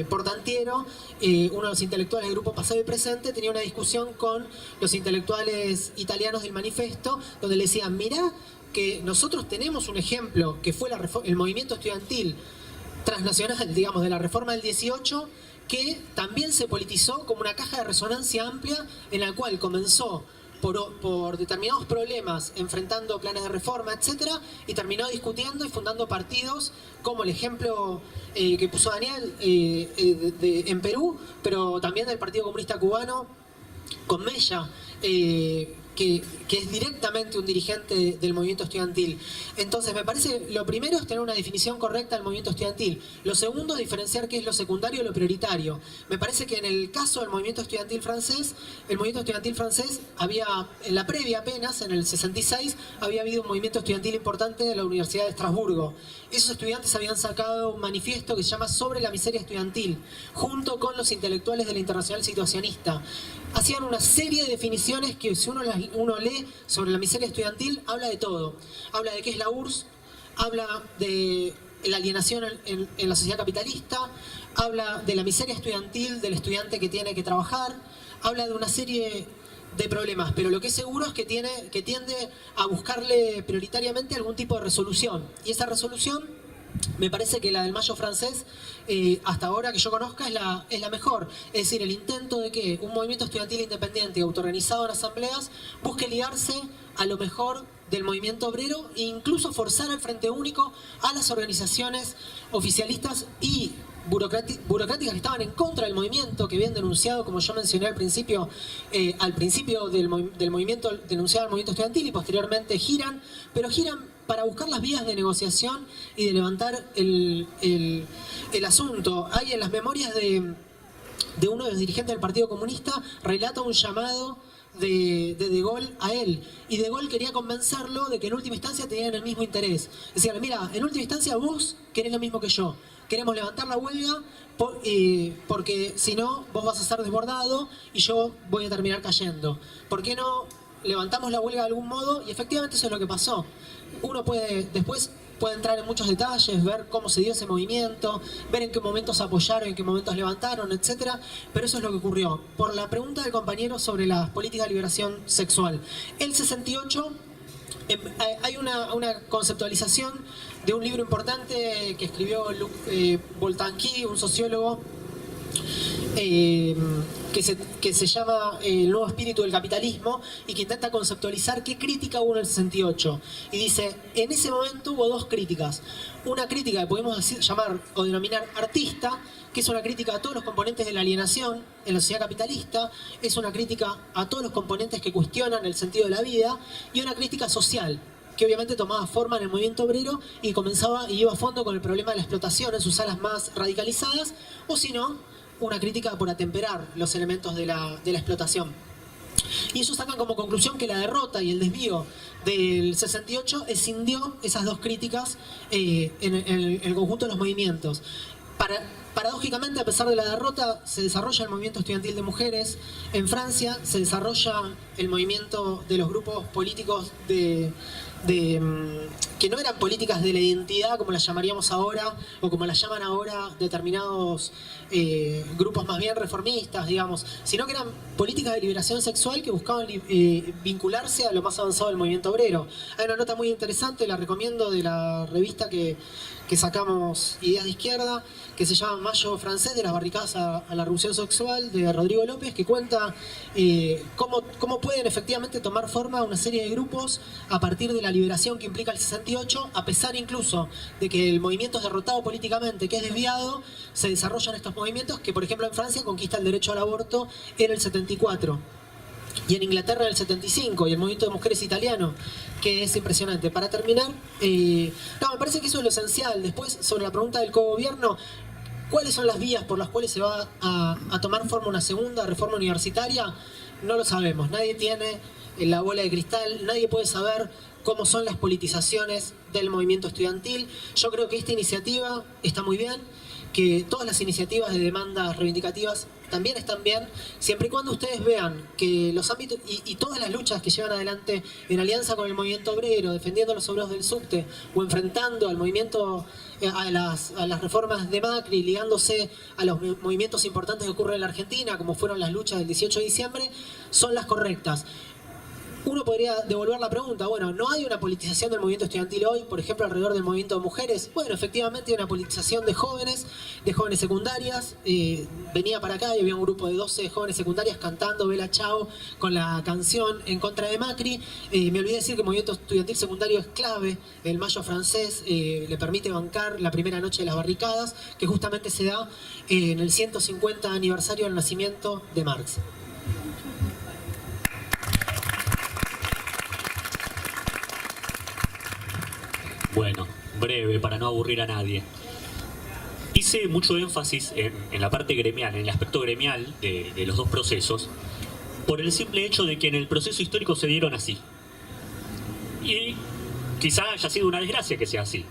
Portantiero, uno de los intelectuales del grupo Pasado y Presente, tenía una discusión con los intelectuales italianos del Manifesto, donde le decían, mirá que nosotros tenemos un ejemplo que fue el movimiento estudiantil transnacional, digamos, de la reforma del 18, que también se politizó como una caja de resonancia amplia, en la cual comenzó por determinados problemas, enfrentando planes de reforma, etcétera, y terminó discutiendo y fundando partidos, como el ejemplo que puso Daniel en Perú, pero también del Partido Comunista Cubano, con Mella, que es directamente un dirigente del movimiento estudiantil. Entonces, me parece, lo primero es tener una definición correcta del movimiento estudiantil. Lo segundo, diferenciar qué es lo secundario y lo prioritario. Me parece que en el caso del movimiento estudiantil francés, había, en la previa apenas, en el 66, había habido un movimiento estudiantil importante de la Universidad de Estrasburgo. Esos estudiantes habían sacado un manifiesto que se llama Sobre la miseria estudiantil, junto con los intelectuales de la Internacional Situacionista. Hacían una serie de definiciones que, si uno lee sobre la miseria estudiantil, habla de todo. Habla de qué es la URSS, habla de la alienación en la sociedad capitalista, habla de la miseria estudiantil del estudiante que tiene que trabajar, habla de una serie de problemas, pero lo que es seguro es que tiende a buscarle prioritariamente algún tipo de resolución. Y esa resolución, me parece que la del Mayo francés, hasta ahora que yo conozca, es la mejor. Es decir, el intento de que un movimiento estudiantil independiente y autoorganizado en asambleas busque ligarse a lo mejor del movimiento obrero e incluso forzar al Frente Único a las organizaciones oficialistas y burocráticas que estaban en contra del movimiento, que habían denunciado, como yo mencioné al principio del movimiento, denunciado al movimiento estudiantil, y posteriormente giran para buscar las vías de negociación y de levantar el asunto. Hay en las memorias de uno de los dirigentes del Partido Comunista, relata un llamado de De Gaulle a él, y De Gaulle quería convencerlo de que en última instancia tenían el mismo interés. Decían, mira, en última instancia vos querés lo mismo que yo, queremos levantar la huelga porque si no vos vas a ser desbordado y yo voy a terminar cayendo. ¿Por qué no levantamos la huelga de algún modo? Y efectivamente eso es lo que pasó. Uno puede entrar en muchos detalles, ver cómo se dio ese movimiento, ver en qué momentos apoyaron, en qué momentos levantaron, etcétera, pero eso es lo que ocurrió. Por la pregunta del compañero sobre las políticas de liberación sexual. El 68 hay una conceptualización de un libro importante que escribió Luc Boltanqui, un sociólogo, que se llama El nuevo espíritu del capitalismo, y que intenta conceptualizar qué crítica hubo en el 68. Y dice, en ese momento hubo dos críticas. Una crítica que podemos llamar o denominar artista, que es una crítica a todos los componentes de la alienación en la sociedad capitalista, es una crítica a todos los componentes que cuestionan el sentido de la vida, y una crítica social, que obviamente tomaba forma en el movimiento obrero y comenzaba y iba a fondo con el problema de la explotación en sus alas más radicalizadas, o si no, una crítica por atemperar los elementos de la explotación. Y ellos sacan como conclusión que la derrota y el desvío del 68 escindió esas dos críticas en el conjunto de los movimientos. Paradójicamente, a pesar de la derrota, se desarrolla el movimiento estudiantil de mujeres. En Francia se desarrolla el movimiento de los grupos políticos que no eran políticas de la identidad, como las llamaríamos ahora, o como las llaman ahora determinados grupos más bien reformistas, digamos, sino que eran políticas de liberación sexual que buscaban vincularse a lo más avanzado del movimiento obrero. Hay una nota muy interesante, la recomiendo, de la revista que sacamos, Ideas de Izquierda, que se llama Mayo francés, de las barricadas a la revolución sexual, de Rodrigo López, que cuenta cómo pueden efectivamente tomar forma una serie de grupos a partir de la liberación que implica el 68, a pesar incluso de que el movimiento es derrotado políticamente, que es desviado, se desarrollan estos movimientos que, por ejemplo, en Francia conquista el derecho al aborto en el 74. Y en Inglaterra en el 75, y el movimiento de mujeres italiano, que es impresionante. Para terminar, me parece que eso es lo esencial. Después, sobre la pregunta del cogobierno, ¿cuáles son las vías por las cuales se va a tomar forma una segunda reforma universitaria? No lo sabemos. Nadie tiene la bola de cristal, nadie puede saber cómo son las politizaciones del movimiento estudiantil. Yo creo que esta iniciativa está muy bien, que todas las iniciativas de demandas reivindicativas también están bien, siempre y cuando ustedes vean que los ámbitos y todas las luchas que llevan adelante en alianza con el movimiento obrero, defendiendo a los obreros del subte o enfrentando al movimiento, a las reformas de Macri, ligándose a los movimientos importantes que ocurren en la Argentina, como fueron las luchas del 18 de diciembre, son las correctas. Uno podría devolver la pregunta, bueno, ¿no hay una politización del movimiento estudiantil hoy, por ejemplo, alrededor del movimiento de mujeres? Bueno, efectivamente hay una politización de jóvenes secundarias. Venía para acá y había un grupo de 12 jóvenes secundarias cantando Bella Ciao con la canción en contra de Macri. Me olvidé decir que el movimiento estudiantil secundario es clave. El Mayo francés le permite bancar la primera noche de las barricadas, que justamente se da en el 150 aniversario del nacimiento de Marx. Bueno, breve, para no aburrir a nadie. Hice mucho énfasis en la parte gremial, en el aspecto gremial de los dos procesos, por el simple hecho de que en el proceso histórico se dieron así. Y quizá haya sido una desgracia que sea así,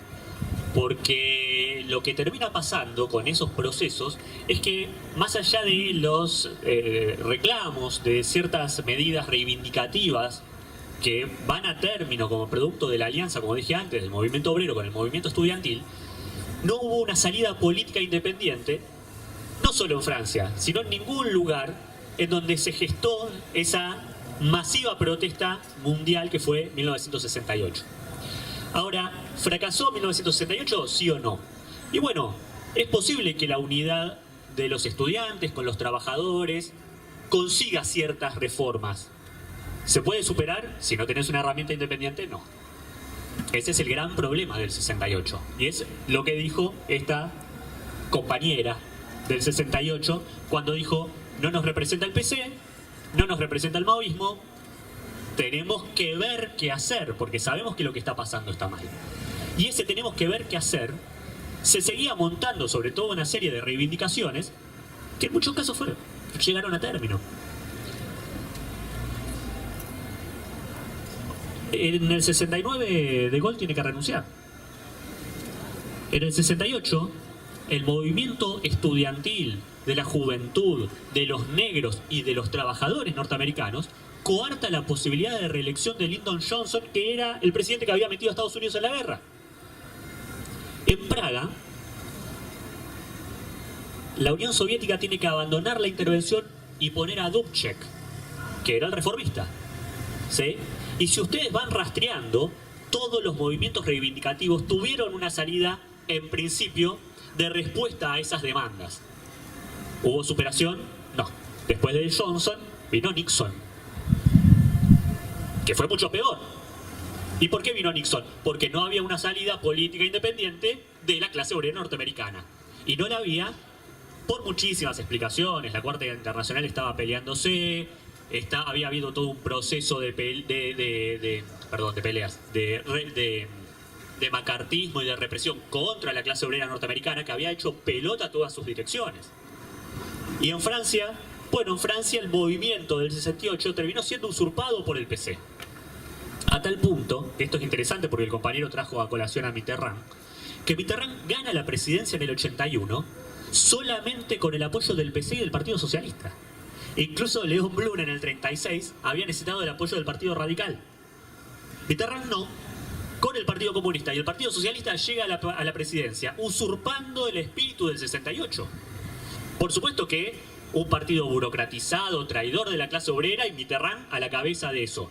porque lo que termina pasando con esos procesos es que, más allá de los reclamos de ciertas medidas reivindicativas que van a término como producto de la alianza, como dije antes, del movimiento obrero con el movimiento estudiantil, no hubo una salida política independiente, no solo en Francia, sino en ningún lugar en donde se gestó esa masiva protesta mundial que fue 1968. Ahora, ¿fracasó 1968, sí o no? Y bueno, es posible que la unidad de los estudiantes con los trabajadores consiga ciertas reformas. ¿Se puede superar si no tenés una herramienta independiente? No. Ese es el gran problema del 68. Y es lo que dijo esta compañera del 68 cuando dijo: no nos representa el PC, no nos representa el maoísmo, tenemos que ver qué hacer, porque sabemos que lo que está pasando está mal. Y ese tenemos que ver qué hacer se seguía montando sobre todo una serie de reivindicaciones que en muchos casos llegaron a término. En el 69 De Gaulle tiene que renunciar. En el 68 el movimiento estudiantil de la juventud, de los negros y de los trabajadores norteamericanos coarta la posibilidad de reelección de Lyndon Johnson, que era el presidente que había metido a Estados Unidos en la guerra. En Praga, la Unión Soviética tiene que abandonar la intervención y poner a Dubček, que era el reformista, ¿sí? Y si ustedes van rastreando, todos los movimientos reivindicativos tuvieron una salida, en principio, de respuesta a esas demandas. ¿Hubo superación? No. Después de Johnson vino Nixon, que fue mucho peor. ¿Y por qué vino Nixon? Porque no había una salida política independiente de la clase obrera norteamericana. Y no la había por muchísimas explicaciones. La Corte Internacional estaba peleándose, había habido todo un proceso de macartismo y de represión contra la clase obrera norteamericana, que había hecho pelota todas sus direcciones. Y en Francia, bueno, en Francia el movimiento del 68 terminó siendo usurpado por el PC. A tal punto, esto es interesante porque el compañero trajo a colación a Mitterrand, que Mitterrand gana la presidencia en el 81 solamente con el apoyo del PC y del Partido Socialista. Incluso Léon Blum en el 36 había necesitado el apoyo del Partido Radical. Mitterrand no. Con el Partido Comunista y el Partido Socialista llega a la presidencia, usurpando el espíritu del 68. Por supuesto que un partido burocratizado, traidor de la clase obrera, y Mitterrand a la cabeza de eso.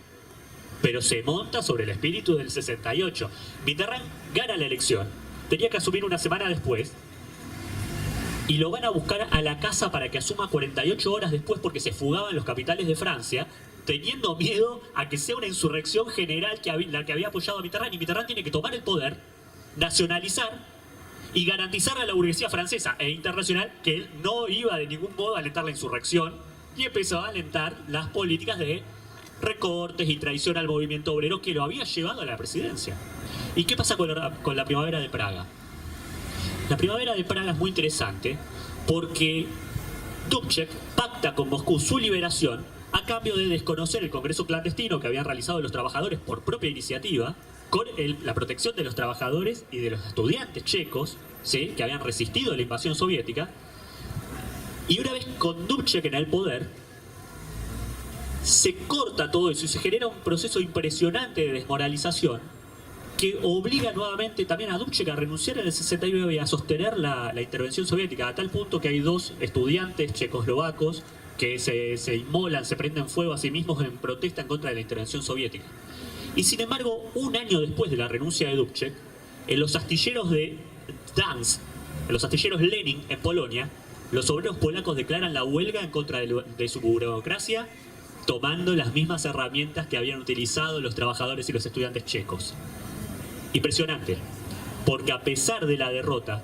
Pero se monta sobre el espíritu del 68. Mitterrand gana la elección. Tenía que asumir una semana después. Y lo van a buscar a la casa para que asuma 48 horas después, porque se fugaban los capitales de Francia, teniendo miedo a que sea una insurrección general la que había apoyado a Mitterrand. Y Mitterrand tiene que tomar el poder, nacionalizar y garantizarle a la burguesía francesa e internacional que él no iba de ningún modo a alentar la insurrección, y empezó a alentar las políticas de recortes y traición al movimiento obrero que lo había llevado a la presidencia. ¿Y qué pasa con la primavera de Praga? La primavera de Praga es muy interesante porque Dubček pacta con Moscú su liberación a cambio de desconocer el Congreso clandestino que habían realizado los trabajadores por propia iniciativa, con la protección de los trabajadores y de los estudiantes checos, ¿sí?, que habían resistido a la invasión soviética. Y una vez con Dubček en el poder, se corta todo eso y se genera un proceso impresionante de desmoralización que obliga nuevamente también a Dubček a renunciar en el 69 y a sostener la intervención soviética, a tal punto que hay 2 estudiantes checoslovacos que se inmolan, se prenden fuego a sí mismos en protesta en contra de la intervención soviética. Y sin embargo, un año después de la renuncia de Dubček, en los astilleros de Gdansk, en los astilleros Lenin en Polonia, los obreros polacos declaran la huelga en contra de su burocracia, tomando las mismas herramientas que habían utilizado los trabajadores y los estudiantes checos. Impresionante, porque a pesar de la derrota,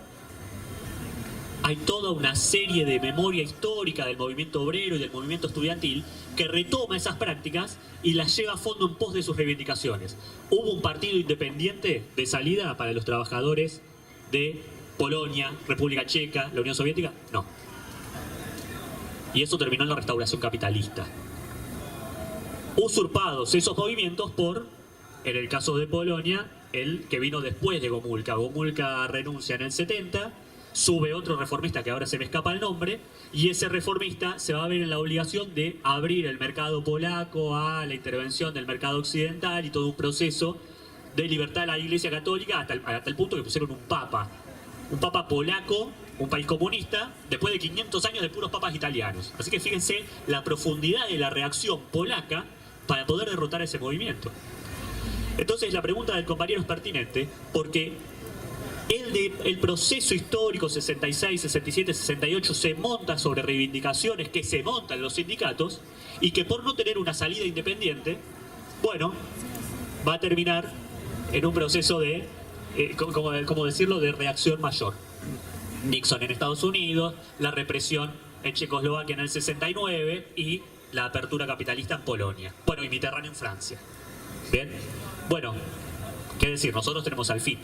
hay toda una serie de memoria histórica del movimiento obrero y del movimiento estudiantil que retoma esas prácticas y las lleva a fondo en pos de sus reivindicaciones. ¿Hubo un partido independiente de salida para los trabajadores de Polonia, República Checa, la Unión Soviética? No. Y eso terminó en la restauración capitalista. Usurpados esos movimientos por, en el caso de Polonia, el que vino después de Gomulka. Gomulka renuncia en el 70, sube otro reformista que ahora se me escapa el nombre, y ese reformista se va a ver en la obligación de abrir el mercado polaco a la intervención del mercado occidental y todo un proceso de libertad de la Iglesia Católica hasta el punto que pusieron un papa polaco, un país comunista, después de 500 años de puros papas italianos. Así que fíjense la profundidad de la reacción polaca para poder derrotar ese movimiento. Entonces la pregunta del compañero es pertinente porque el proceso histórico 66, 67, 68 se monta sobre reivindicaciones que se montan los sindicatos y que por no tener una salida independiente, bueno, va a terminar en un proceso de, ¿cómo decirlo?, de reacción mayor. Nixon en Estados Unidos, la represión en Checoslovaquia en el 69 y la apertura capitalista en Polonia. Bueno, y Mitterrand en Francia. Bien, bueno, qué decir, nosotros tenemos al FIT,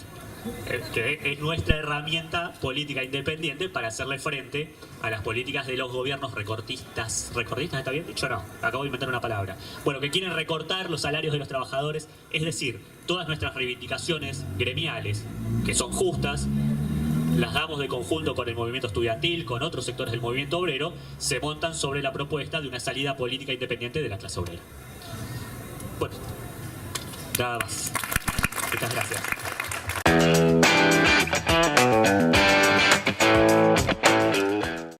que es nuestra herramienta política independiente para hacerle frente a las políticas de los gobiernos recortistas. ¿Recortistas está bien dicho o no? Acabo de inventar una palabra. Bueno, que quieren recortar los salarios de los trabajadores, es decir, todas nuestras reivindicaciones gremiales, que son justas, las damos de conjunto con el movimiento estudiantil, con otros sectores del movimiento obrero, se montan sobre la propuesta de una salida política independiente de la clase obrera. Bueno, nada más. Muchas gracias.